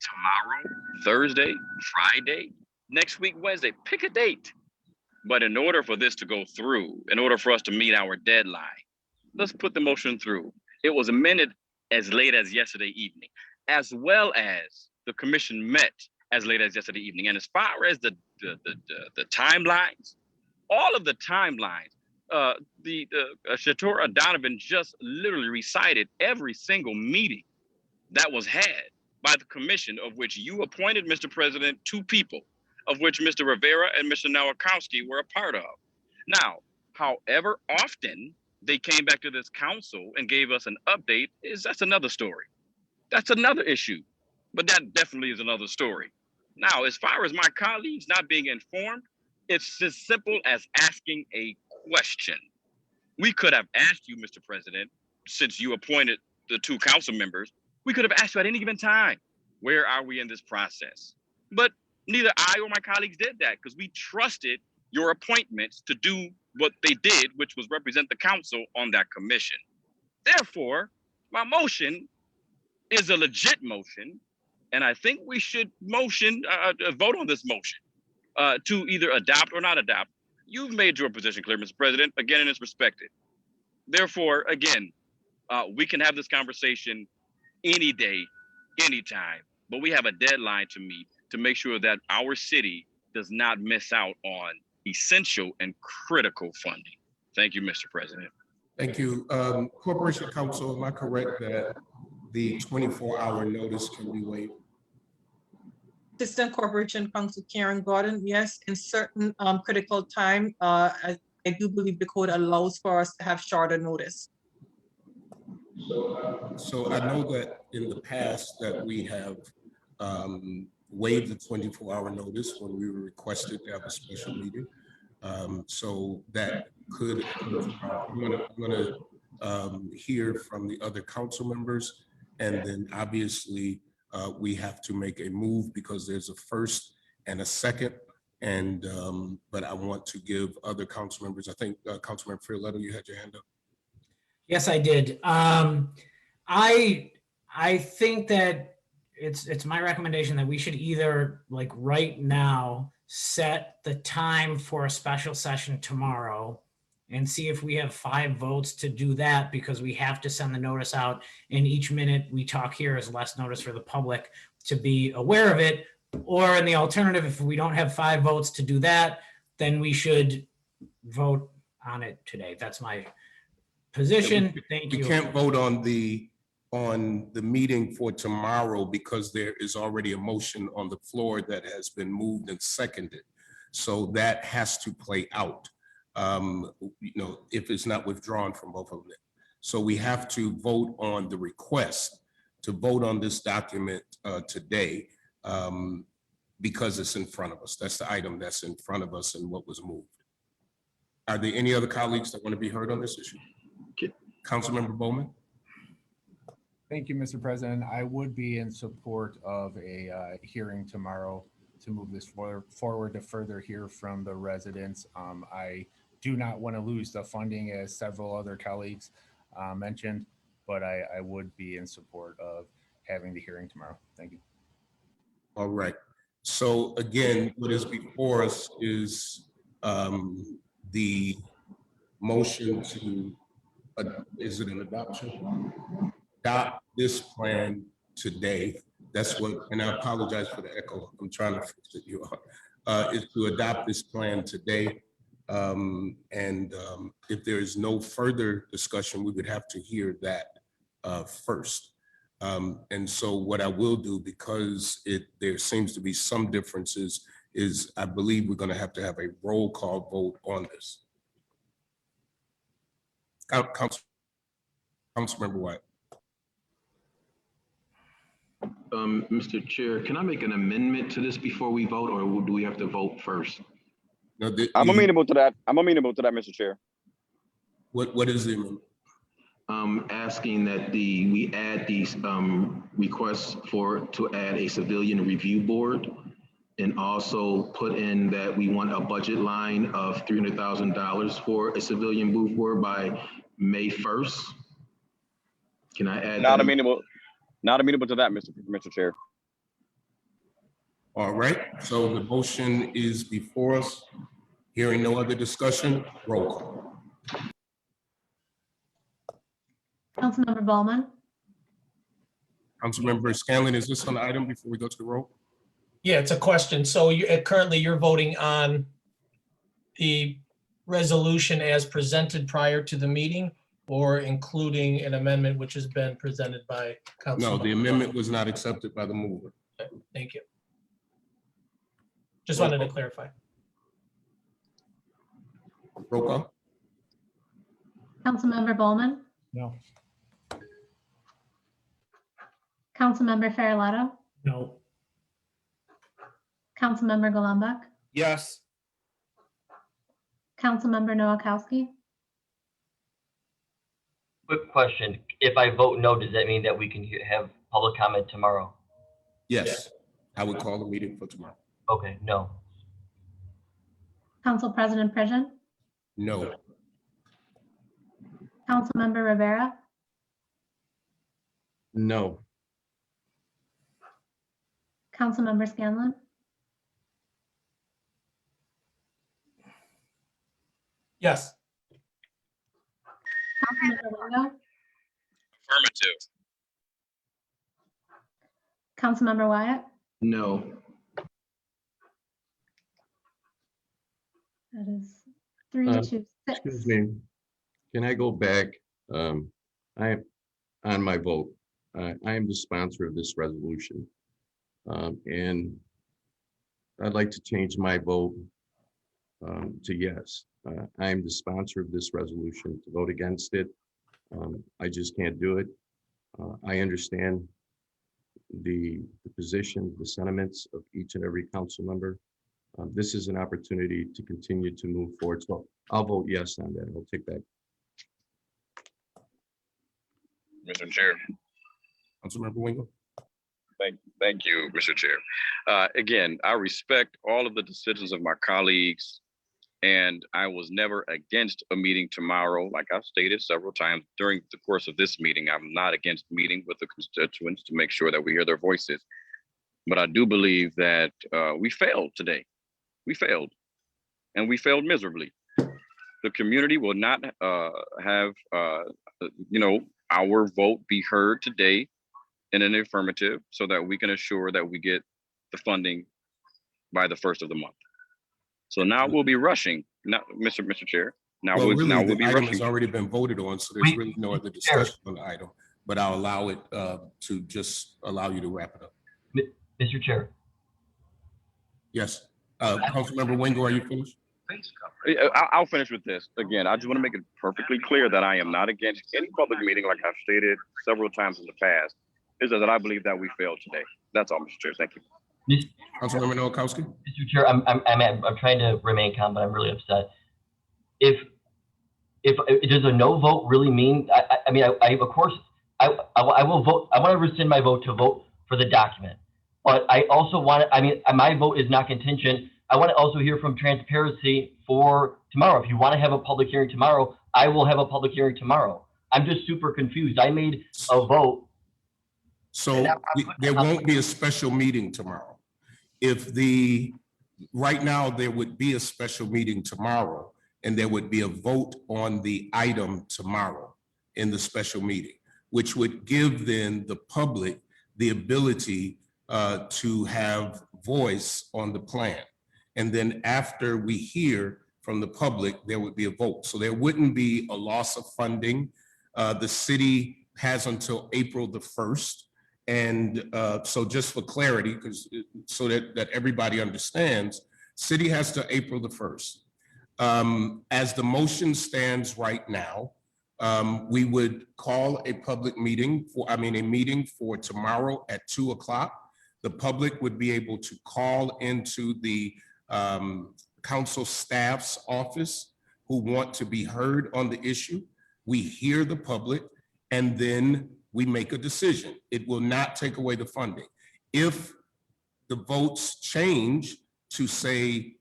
tomorrow, Thursday, Friday, next week, Wednesday, pick a date. But in order for this to go through, in order for us to meet our deadline, let's put the motion through. It was amended as late as yesterday evening, as well as the commission met as late as yesterday evening. And as far as the timelines, all of the timelines, Shatora Donovan just literally recited every single meeting that was had by the commission, of which you appointed, Mr. President, 2 people, of which Mr. Rivera and Mr. Nowakowski were a part of. Now, however often they came back to this council and gave us an update, that's another story. That's another issue, but that definitely is another story. Now, as far as my colleagues not being informed, it's as simple as asking a question. We could have asked you, Mr. President, since you appointed the 2 council members, we could have asked you at any given time, where are we in this process? But neither I or my colleagues did that because we trusted your appointments to do what they did, which was represent the council on that commission. Therefore, my motion is a legit motion, and I think we should vote on this motion to either adopt or not adopt. You've made your position clear, Mr. President, again, and it's respected. Therefore, again, we can have this conversation any day, anytime, but we have a deadline to meet to make sure that our city does not miss out on essential and critical funding. Thank you, Mr. President. Thank you. Corporation Counsel, am I correct that the 24-hour notice can be waived? Assistant Corporation Counsel Karen Gordon, yes, in certain critical time, I do believe the code allows for us to have shorter notice. So I know that in the past that we have waived the 24-hour notice when we were requested to have a special meeting. So that could, I'm gonna hear from the other council members, and then obviously we have to make a move because there's a first and a second. And but I want to give other council members, I think Councilmember Farrelletto, you had your hand up. Yes, I did. I think that it's my recommendation that we should either, like right now, set the time for a special session tomorrow and see if we have 5 votes to do that, because we have to send the notice out, and each minute we talk here is less notice for the public to be aware of it. Or in the alternative, if we don't have 5 votes to do that, then we should vote on it today. That's my position. Thank We you. can't vote on the meeting for tomorrow because there is already a motion on the floor that has been moved and seconded. So that has to play out, if it's not withdrawn from both of them. So we have to vote on the request to vote on this document today because it's in front of us. That's the item that's in front of us and what was moved. Are there any other colleagues that want to be heard on this issue? Councilmember Bowman? Thank you, Mr. President. I would be in support of a hearing tomorrow to move this forward to further hear from the residents. I do not want to lose the funding as several other colleagues mentioned, but I would be in support of having the hearing tomorrow. Thank you. All right. So again, what is before us is the motion to, is it an adoption? Adopt this plan today. That's what, and I apologize for the echo. I'm trying to fix it, you are. Is to adopt this plan today. If there is no further discussion, we would have to hear that first. And so what I will do, because there seems to be some differences, is I believe we're going to have a roll call vote on this. Councilmember White. Mr. Chair, can I make an amendment to this before we vote, or do we have to vote first? No, I'm amenable to that. I'm amenable to that, Mr. Chair. What is the amendment? Asking that we add these requests to add a civilian review board, and also put in that we want a budget line of $300,000 for a civilian booth board by May 1st. Can I add Not that? amenable to that, Mr. Chair. All right, so the motion is before us. Hearing no other discussion, roll call. Councilmember Bowman, Councilmember Scanlon, is this on the item before we go to the roll? Yeah, it's a question. So currently you're voting on the resolution as presented prior to the meeting, or including an amendment which has been presented by Council? No, the amendment was not accepted by the mover. Thank you. Just wanted to clarify. Roll call. Councilmember Bowman, No. Councilmember Farrelletto, No. Councilmember Golumback, Yes. Councilmember Noakowski, Quick question. If I vote no, does that mean that we can have public comment tomorrow? Yes, I would call the meeting for tomorrow. Okay, no. Council President Pridgen, No. Councilmember Rivera, No. Councilmember Scanlon, Yes. Councilmember Wingo, Affirmative. Councilmember Wyatt. No. That is 3-2-6. Excuse me. Can I go back? I, on my vote, I am the sponsor of this resolution. And I'd like to change my vote to yes. I am the sponsor of this resolution. To vote against it, I just can't do it. I understand the position, the sentiments of each and every council member. This is an opportunity to continue to move forward. So I'll vote yes on that. I'll take that. Mr. Chair. Councilmember Wingo. Thank you, Mr. Chair. Again, I respect all of the decisions of my colleagues, and I was never against a meeting tomorrow. Like I've stated several times during the course of this meeting, I'm not against meeting with the constituents to make sure that we hear their voices. But I do believe that we failed today. We failed, and we failed miserably. The community will not have, our vote be heard today in an affirmative, so that we can assure that we get the funding by the first of the month. So now we'll be rushing, now, Mr. Chair, now Well, we'll really, be the item has rushing. already been voted on, so there's really no other discussion on the item. But I'll allow it to just allow you to wrap it up. Mr. Chair. Yes. Councilmember Wingo, are you finished? I'll finish with this. Again, I just want to make it perfectly clear that I am not against any public meeting, like I've stated several times in the past. Is that I believe that we failed today. That's all, Mr. Chair. Thank you. Councilmember Noakowski? Mr. Chair, I'm trying to remain calm, but I'm really upset. If does a no vote really mean? I mean, of course, I will vote. I want to rescind my vote to vote for the document, but I also want. I mean, my vote is not contingent. I want to also hear from transparency for tomorrow. If you want to have a public hearing tomorrow, I will have a public hearing tomorrow. I'm just super confused. I made a vote. So there won't be a special meeting tomorrow. Right now, there would be a special meeting tomorrow, and there would be a vote on the item tomorrow in the special meeting, which would give then the public the ability to have voice on the plan. And then after we hear from the public, there would be a vote. So there wouldn't be a loss of funding. The city has until April the 1st. And so just for clarity, so that everybody understands, city has to April the 1st. As the motion stands right now, we would call a public meeting a meeting for tomorrow at 2 o'clock. The public would be able to call into the council staff's office who want to be heard on the issue. We hear the public, and then we make a decision. It will not take away the funding. If the votes change to say,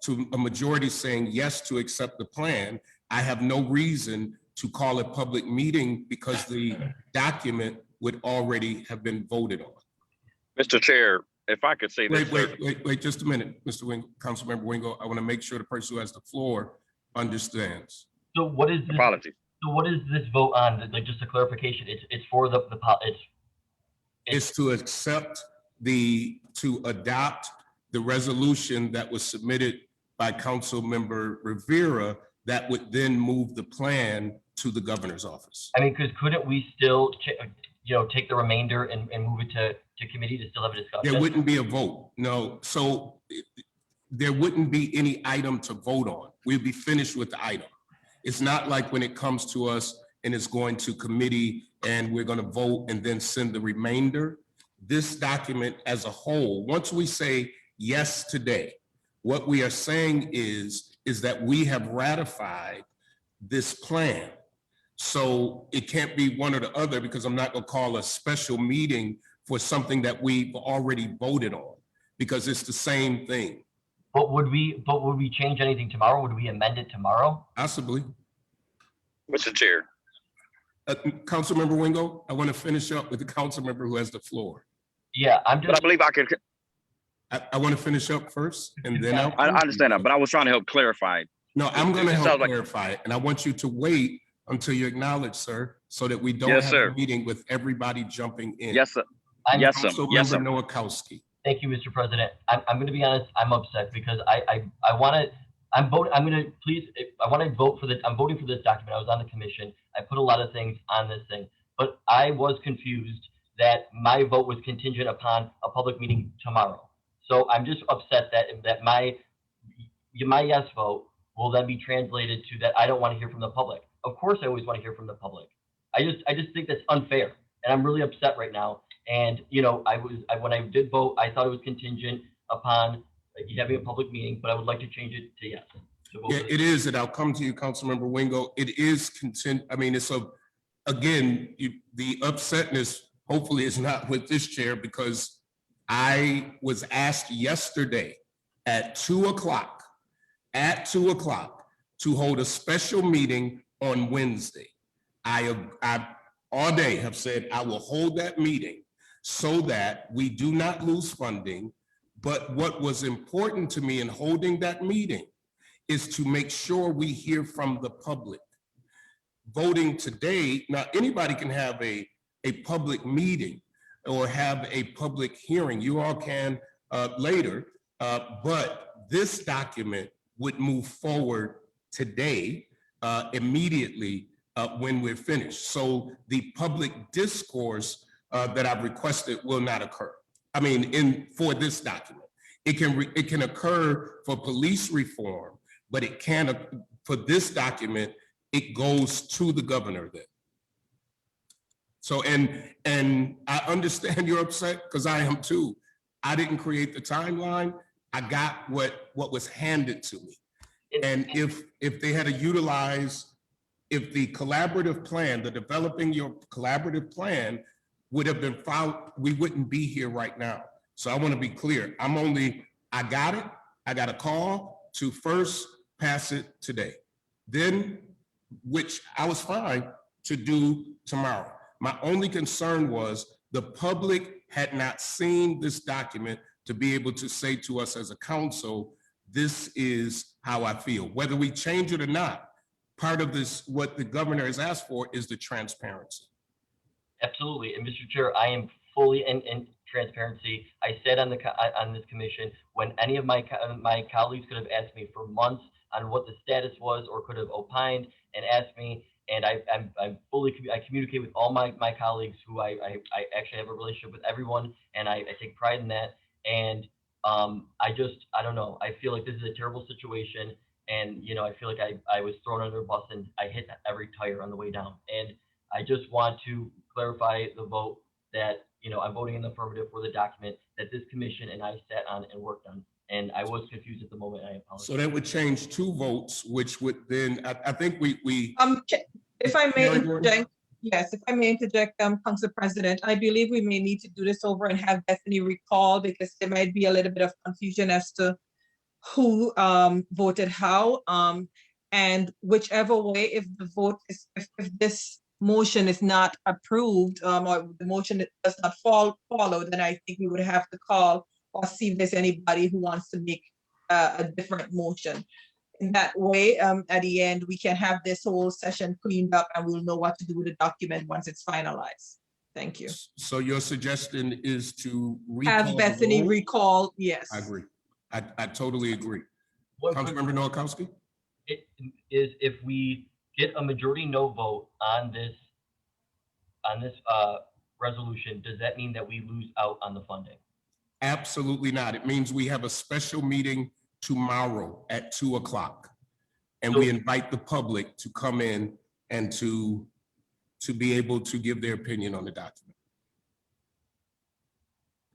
to a majority saying yes to accept the plan, I have no reason to call a public meeting because the document would already have been voted on. Mr. Chair, if I could say this. Wait, just a minute, Mr. Wingo, Councilmember Wingo. I want to make sure the person who has the floor understands. So what is this? Apologies. So what is this vote on? Like, just a clarification. It's for It's to accept to adopt the resolution that was submitted by Councilmember Rivera that would then move the plan to the governor's office. I mean, because couldn't we still, take the remainder and move it to committee to still have a discussion? There wouldn't be a vote, no. So there wouldn't be any item to vote on. We'd be finished with the item. It's not like when it comes to us and it's going to committee and we're going to vote and then send the remainder. This document as a whole, once we say yes today, what we are saying is that we have ratified this plan. So it can't be one or the other, because I'm not going to call a special meeting for something that we've already voted on, because it's the same thing. But would we change anything tomorrow? Would we amend it tomorrow? Possibly. Mr. Chair. Councilmember Wingo, I want to finish up with the council member who has the floor. Yeah, I'm just. But I believe I could. I want to finish up first, and then I understand that, but I was trying to help clarify. No, I'm going to It help sounds like- clarify it, and I want you to wait until you acknowledge, sir, so that we don't Yes, have sir. a meeting with everybody jumping in. Yes, sir. Yes, sir. Yes, sir. Councilmember Noakowski. Thank you, Mr. President. I'm going to be honest. I'm upset because I want to. I'm voting. I'm going to please. I want to vote for this. I'm voting for this document. I was on the commission. I put a lot of things on this thing, but I was confused that my vote was contingent upon a public meeting tomorrow. So I'm just upset that my yes vote will then be translated to that I don't want to hear from the public. Of course, I always want to hear from the public. I just think that's unfair, and I'm really upset right now. And when I did vote, I thought it was contingent upon having a public meeting, but I would like to change it to yes. Yeah, it is, and I'll come to you, Councilmember Wingo. It is again, the upsetness hopefully is not with this chair, because I was asked yesterday at 2 o'clock, to hold a special meeting on Wednesday. I all day have said I will hold that meeting so that we do not lose funding. But what was important to me in holding that meeting is to make sure we hear from the public. Voting today, now anybody can have a public meeting or have a public hearing. You all can later, but this document would move forward today, immediately, when we're finished. So the public discourse that I've requested will not occur. I mean, for this document. It can occur for police reform, but it can't, for this document, it goes to the governor then. So, and I understand you're upset, because I am too. I didn't create the timeline. I got what was handed to me. And if they had to utilize, if the collaborative plan, the developing your collaborative plan would have been filed, we wouldn't be here right now. So I want to be clear. I got it. I got a call to first pass it today. Then, which I was fine to do tomorrow. My only concern was the public had not seen this document to be able to say to us as a council, this is how I feel. Whether we change it or not, part of this, what the governor has asked for is the transparency. Absolutely. And Mr. Chair, I am fully in transparency. I sat on this commission when any of my colleagues could have asked me for months on what the status was, or could have opined and asked me. And I communicate with all my colleagues who I actually have a relationship with everyone, and I take pride in that. And I don't know. I feel like this is a terrible situation. And, I feel like I was thrown under a bus and I hit every tire on the way down. And I just want to clarify the vote that, I'm voting in the affirmative for the document that this commission and I sat on and worked on. And I was confused at the moment. I apologize. So that would change 2 votes, which would then, I think we. If I may interject, yes, if I may interject, Council President, I believe we may need to do this over and have Bethany recall, because there might be a little bit of confusion as to who voted how, and whichever way, if the vote is, if this motion is not approved, or the motion does not follow, then I think we would have to call or see if there's anybody who wants to make a different motion. In that way, at the end, we can have this whole session cleaned up and we'll know what to do with the document once it's finalized. Thank you. So your suggestion is to Have Bethany recall, yes. I agree. I totally agree. Councilmember Nowakowski? It is, if we get a majority no vote on this resolution, does that mean that we lose out on the funding? Absolutely not. It means we have a special meeting tomorrow at 2:00, and we invite the public to come in and to be able to give their opinion on the document.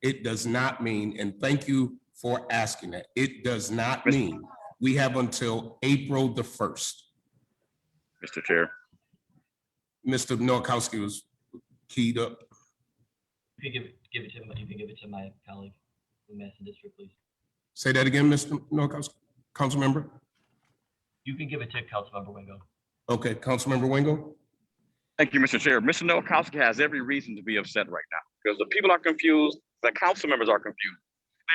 It does not mean, and thank you for asking that, it does not mean we have until April the 1st. Mr. Chair. Mr. Nowakowski was keyed up. You can give it to my colleague in Madison District, please. Say that again, Mr. Nowakowski, council member. You can give it to Councilmember Wingo. Okay, Councilmember Wingo. Thank you, Mr. Chair. Mr. Nowakowski has every reason to be upset right now because the people are confused, the council members are confused.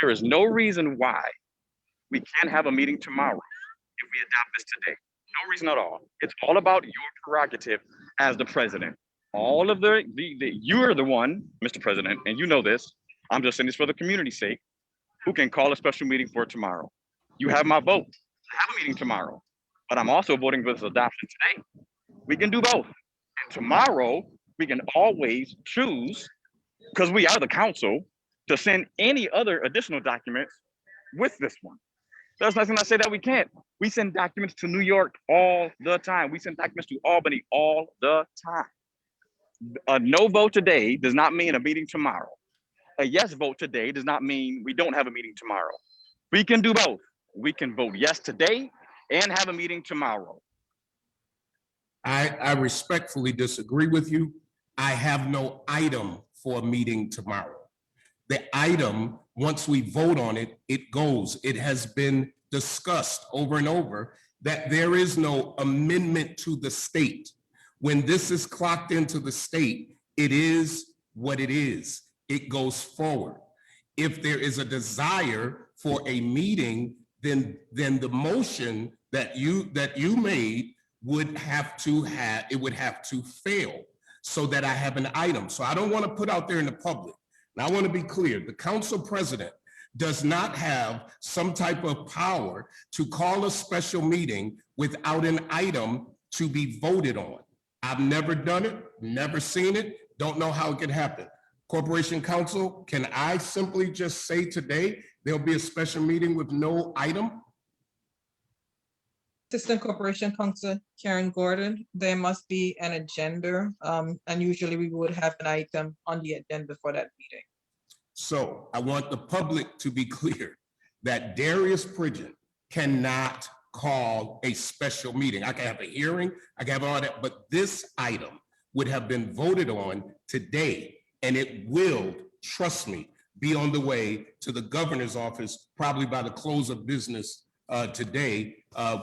There is no reason why we can't have a meeting tomorrow if we adopt this today. No reason at all. It's all about your prerogative as the president. All of you're the one, Mr. President, and you know this. I'm just saying this for the community's sake, who can call a special meeting for tomorrow. You have my vote to have a meeting tomorrow, but I'm also voting for this adoption today. We can do both. And tomorrow, we can always choose, because we are the council, to send any other additional documents with this one. There's nothing that say that we can't. We send documents to New York all the time. We send documents to Albany all the time. A no vote today does not mean a meeting tomorrow. A yes vote today does not mean we don't have a meeting tomorrow. We can do both. We can vote yes today and have a meeting tomorrow. I respectfully disagree with you. I have no item for a meeting tomorrow. The item, once we vote on it, it goes. It has been discussed over and over that there is no amendment to the state. When this is clocked into the state, it is what it is. It goes forward. If there is a desire for a meeting, then the motion that you made would have to fail so that I have an item. So I don't want to put out there in the public. Now I want to be clear, the council president does not have some type of power to call a special meeting without an item to be voted on. I've never done it, never seen it, don't know how it could happen. Corporation Counsel, can I simply just say today, there'll be a special meeting with no item? Assistant Corporation Counsel Karen Gordon, there must be an agenda, and usually we would have an item on the agenda for that meeting. So I want the public to be clear that Darius Pridgeon cannot call a special meeting. I can have a hearing, I can have all that, but this item would have been voted on today, and it will, trust me, be on the way to the governor's office probably by the close of business today,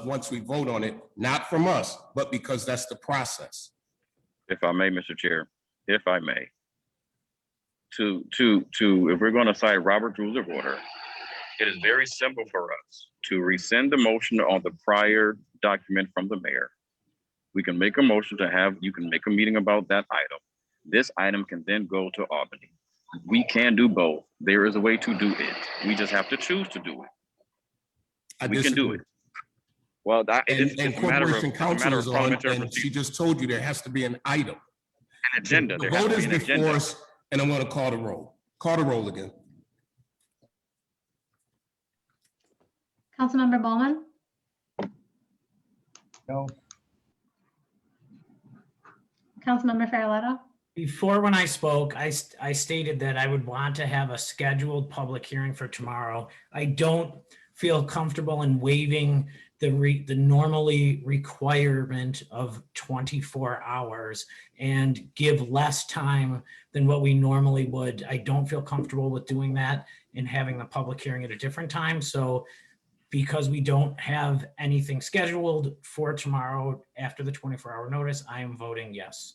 once we vote on it, not from us, but because that's the process. If I may, Mr. Chair, if I may, if we're going to cite Robert Rules of Order, it is very simple for us to rescind the motion on the prior document from the mayor. We can make a motion to have, you can make a meeting about that item. This item can then go to Albany. We can do both. There is a way to do it. We just have to choose to do it. We can do it. Well, it's And a matter of, Corporation Counsel is on, parliamentary and she procedure, just told you there has to be an item. an agenda. The There has vote to is be an before agenda. us, and I'm gonna call the roll. Call the roll again. Councilmember Bowman, No. Councilmember Farrelletto, Before, when I spoke, I stated that I would want to have a scheduled public hearing for tomorrow. I don't feel comfortable in waiving the normally requirement of 24 hours and give less time than what we normally would. I don't feel comfortable with doing that and having the public hearing at a different time. So because we don't have anything scheduled for tomorrow after the 24-hour notice, I am voting yes.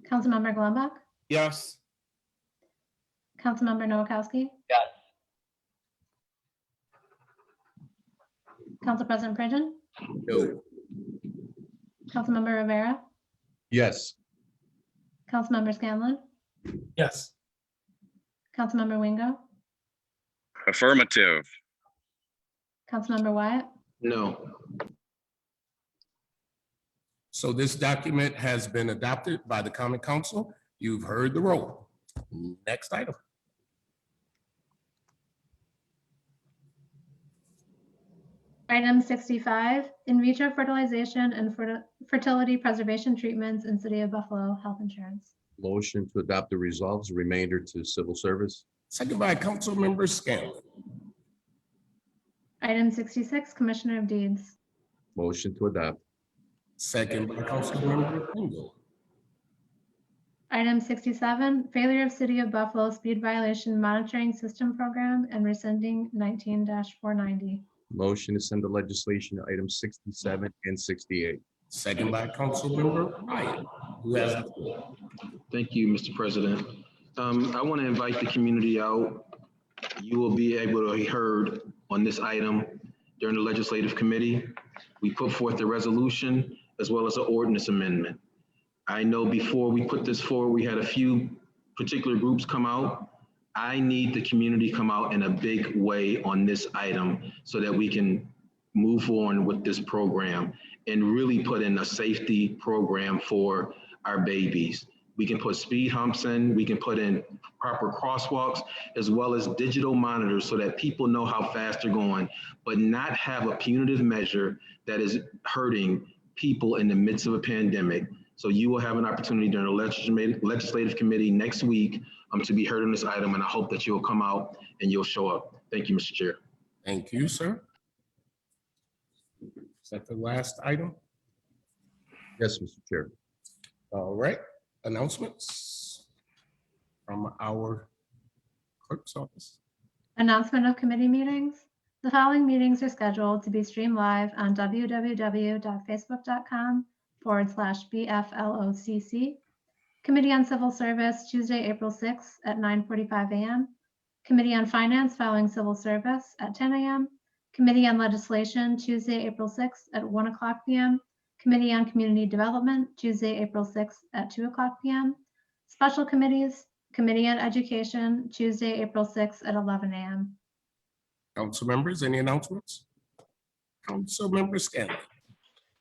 Councilmember Golumback, Yes. Councilmember Noakowski, Yes. Council President Pridgen, No. Councilmember Rivera, Yes. Councilmember Scanlon, Yes. Councilmember Wingo, Affirmative. Councilmember Wyatt, No. So this document has been adopted by the Common Council. You've heard the roll. Next item. Item 65, in vitro fertilization and fertility preservation treatments in City of Buffalo Health Insurance. Motion to adopt the resolves, remainder to civil service. Second by Councilmember Scanlon. Item 66, Commissioner of Deeds. Motion to adopt. Second by Councilmember Wingo. Item 67, failure of City of Buffalo speed violation monitoring system program and rescinding 19-490. Motion to send the legislation to items 67 and 68. Second by Councilmember Wyatt, who has the floor. Thank you, Mr. President. I want to invite the community out. You will be able to be heard on this item during the legislative committee. We put forth a resolution as well as an ordinance amendment. I know before we put this forward, we had a few particular groups come out. I need the community come out in a big way on this item so that we can move on with this program and really put in a safety program for our babies. We can put speed humps in, we can put in proper crosswalks, as well as digital monitors so that people know how fast they're going, but not have a punitive measure that is hurting people in the midst of a pandemic. So you will have an opportunity during the legislative committee next week to be heard on this item, and I hope that you'll come out and you'll show up. Thank you, Mr. Chair. Thank you, sir. Is that the last item? Yes, Mr. Chair. All right, announcements from our clerk's office. Announcement of committee meetings. The following meetings are scheduled to be streamed live on www.facebook.com/BFLOCC. Committee on Civil Service, Tuesday, April 6th at 9:45 a.m. Committee on Finance following Civil Service at 10 a.m. Committee on Legislation, Tuesday, April 6th at 1:00 p.m. Committee on Community Development, Tuesday, April 6th at 2:00 p.m. Special committees, Committee on Education, Tuesday, April 6th at 11 a.m. Council members, any announcements? Councilmember Scanlon.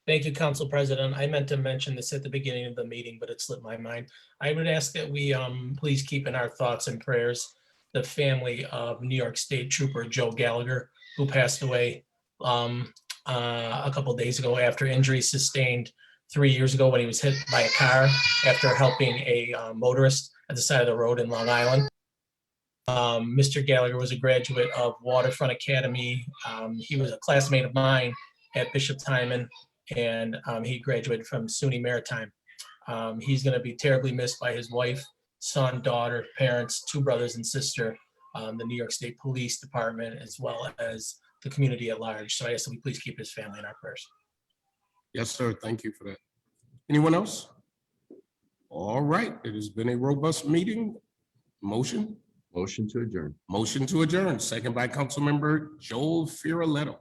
Thank you, Council President. I meant to mention this at the beginning of the meeting, but it slipped my mind. I would ask that we please keep in our thoughts and prayers the family of New York State Trooper Joe Gallagher, who passed away a couple of days ago after injuries sustained 3 years ago when he was hit by a car after helping a motorist at the side of the road in Long Island. Mr. Gallagher was a graduate of Waterfront Academy. He was a classmate of mine at Bishop Timon, and he graduated from SUNY Maritime. He's going to be terribly missed by his wife, son, daughter, parents, 2 brothers and sister, the New York State Police Department, as well as the community at large. So I ask that we please keep his family in our prayers. Yes, sir. Thank you for that. Anyone else? All right, it has been a robust meeting. Motion? Motion to adjourn. Motion to adjourn, second by Councilmember Joel Farrelletto.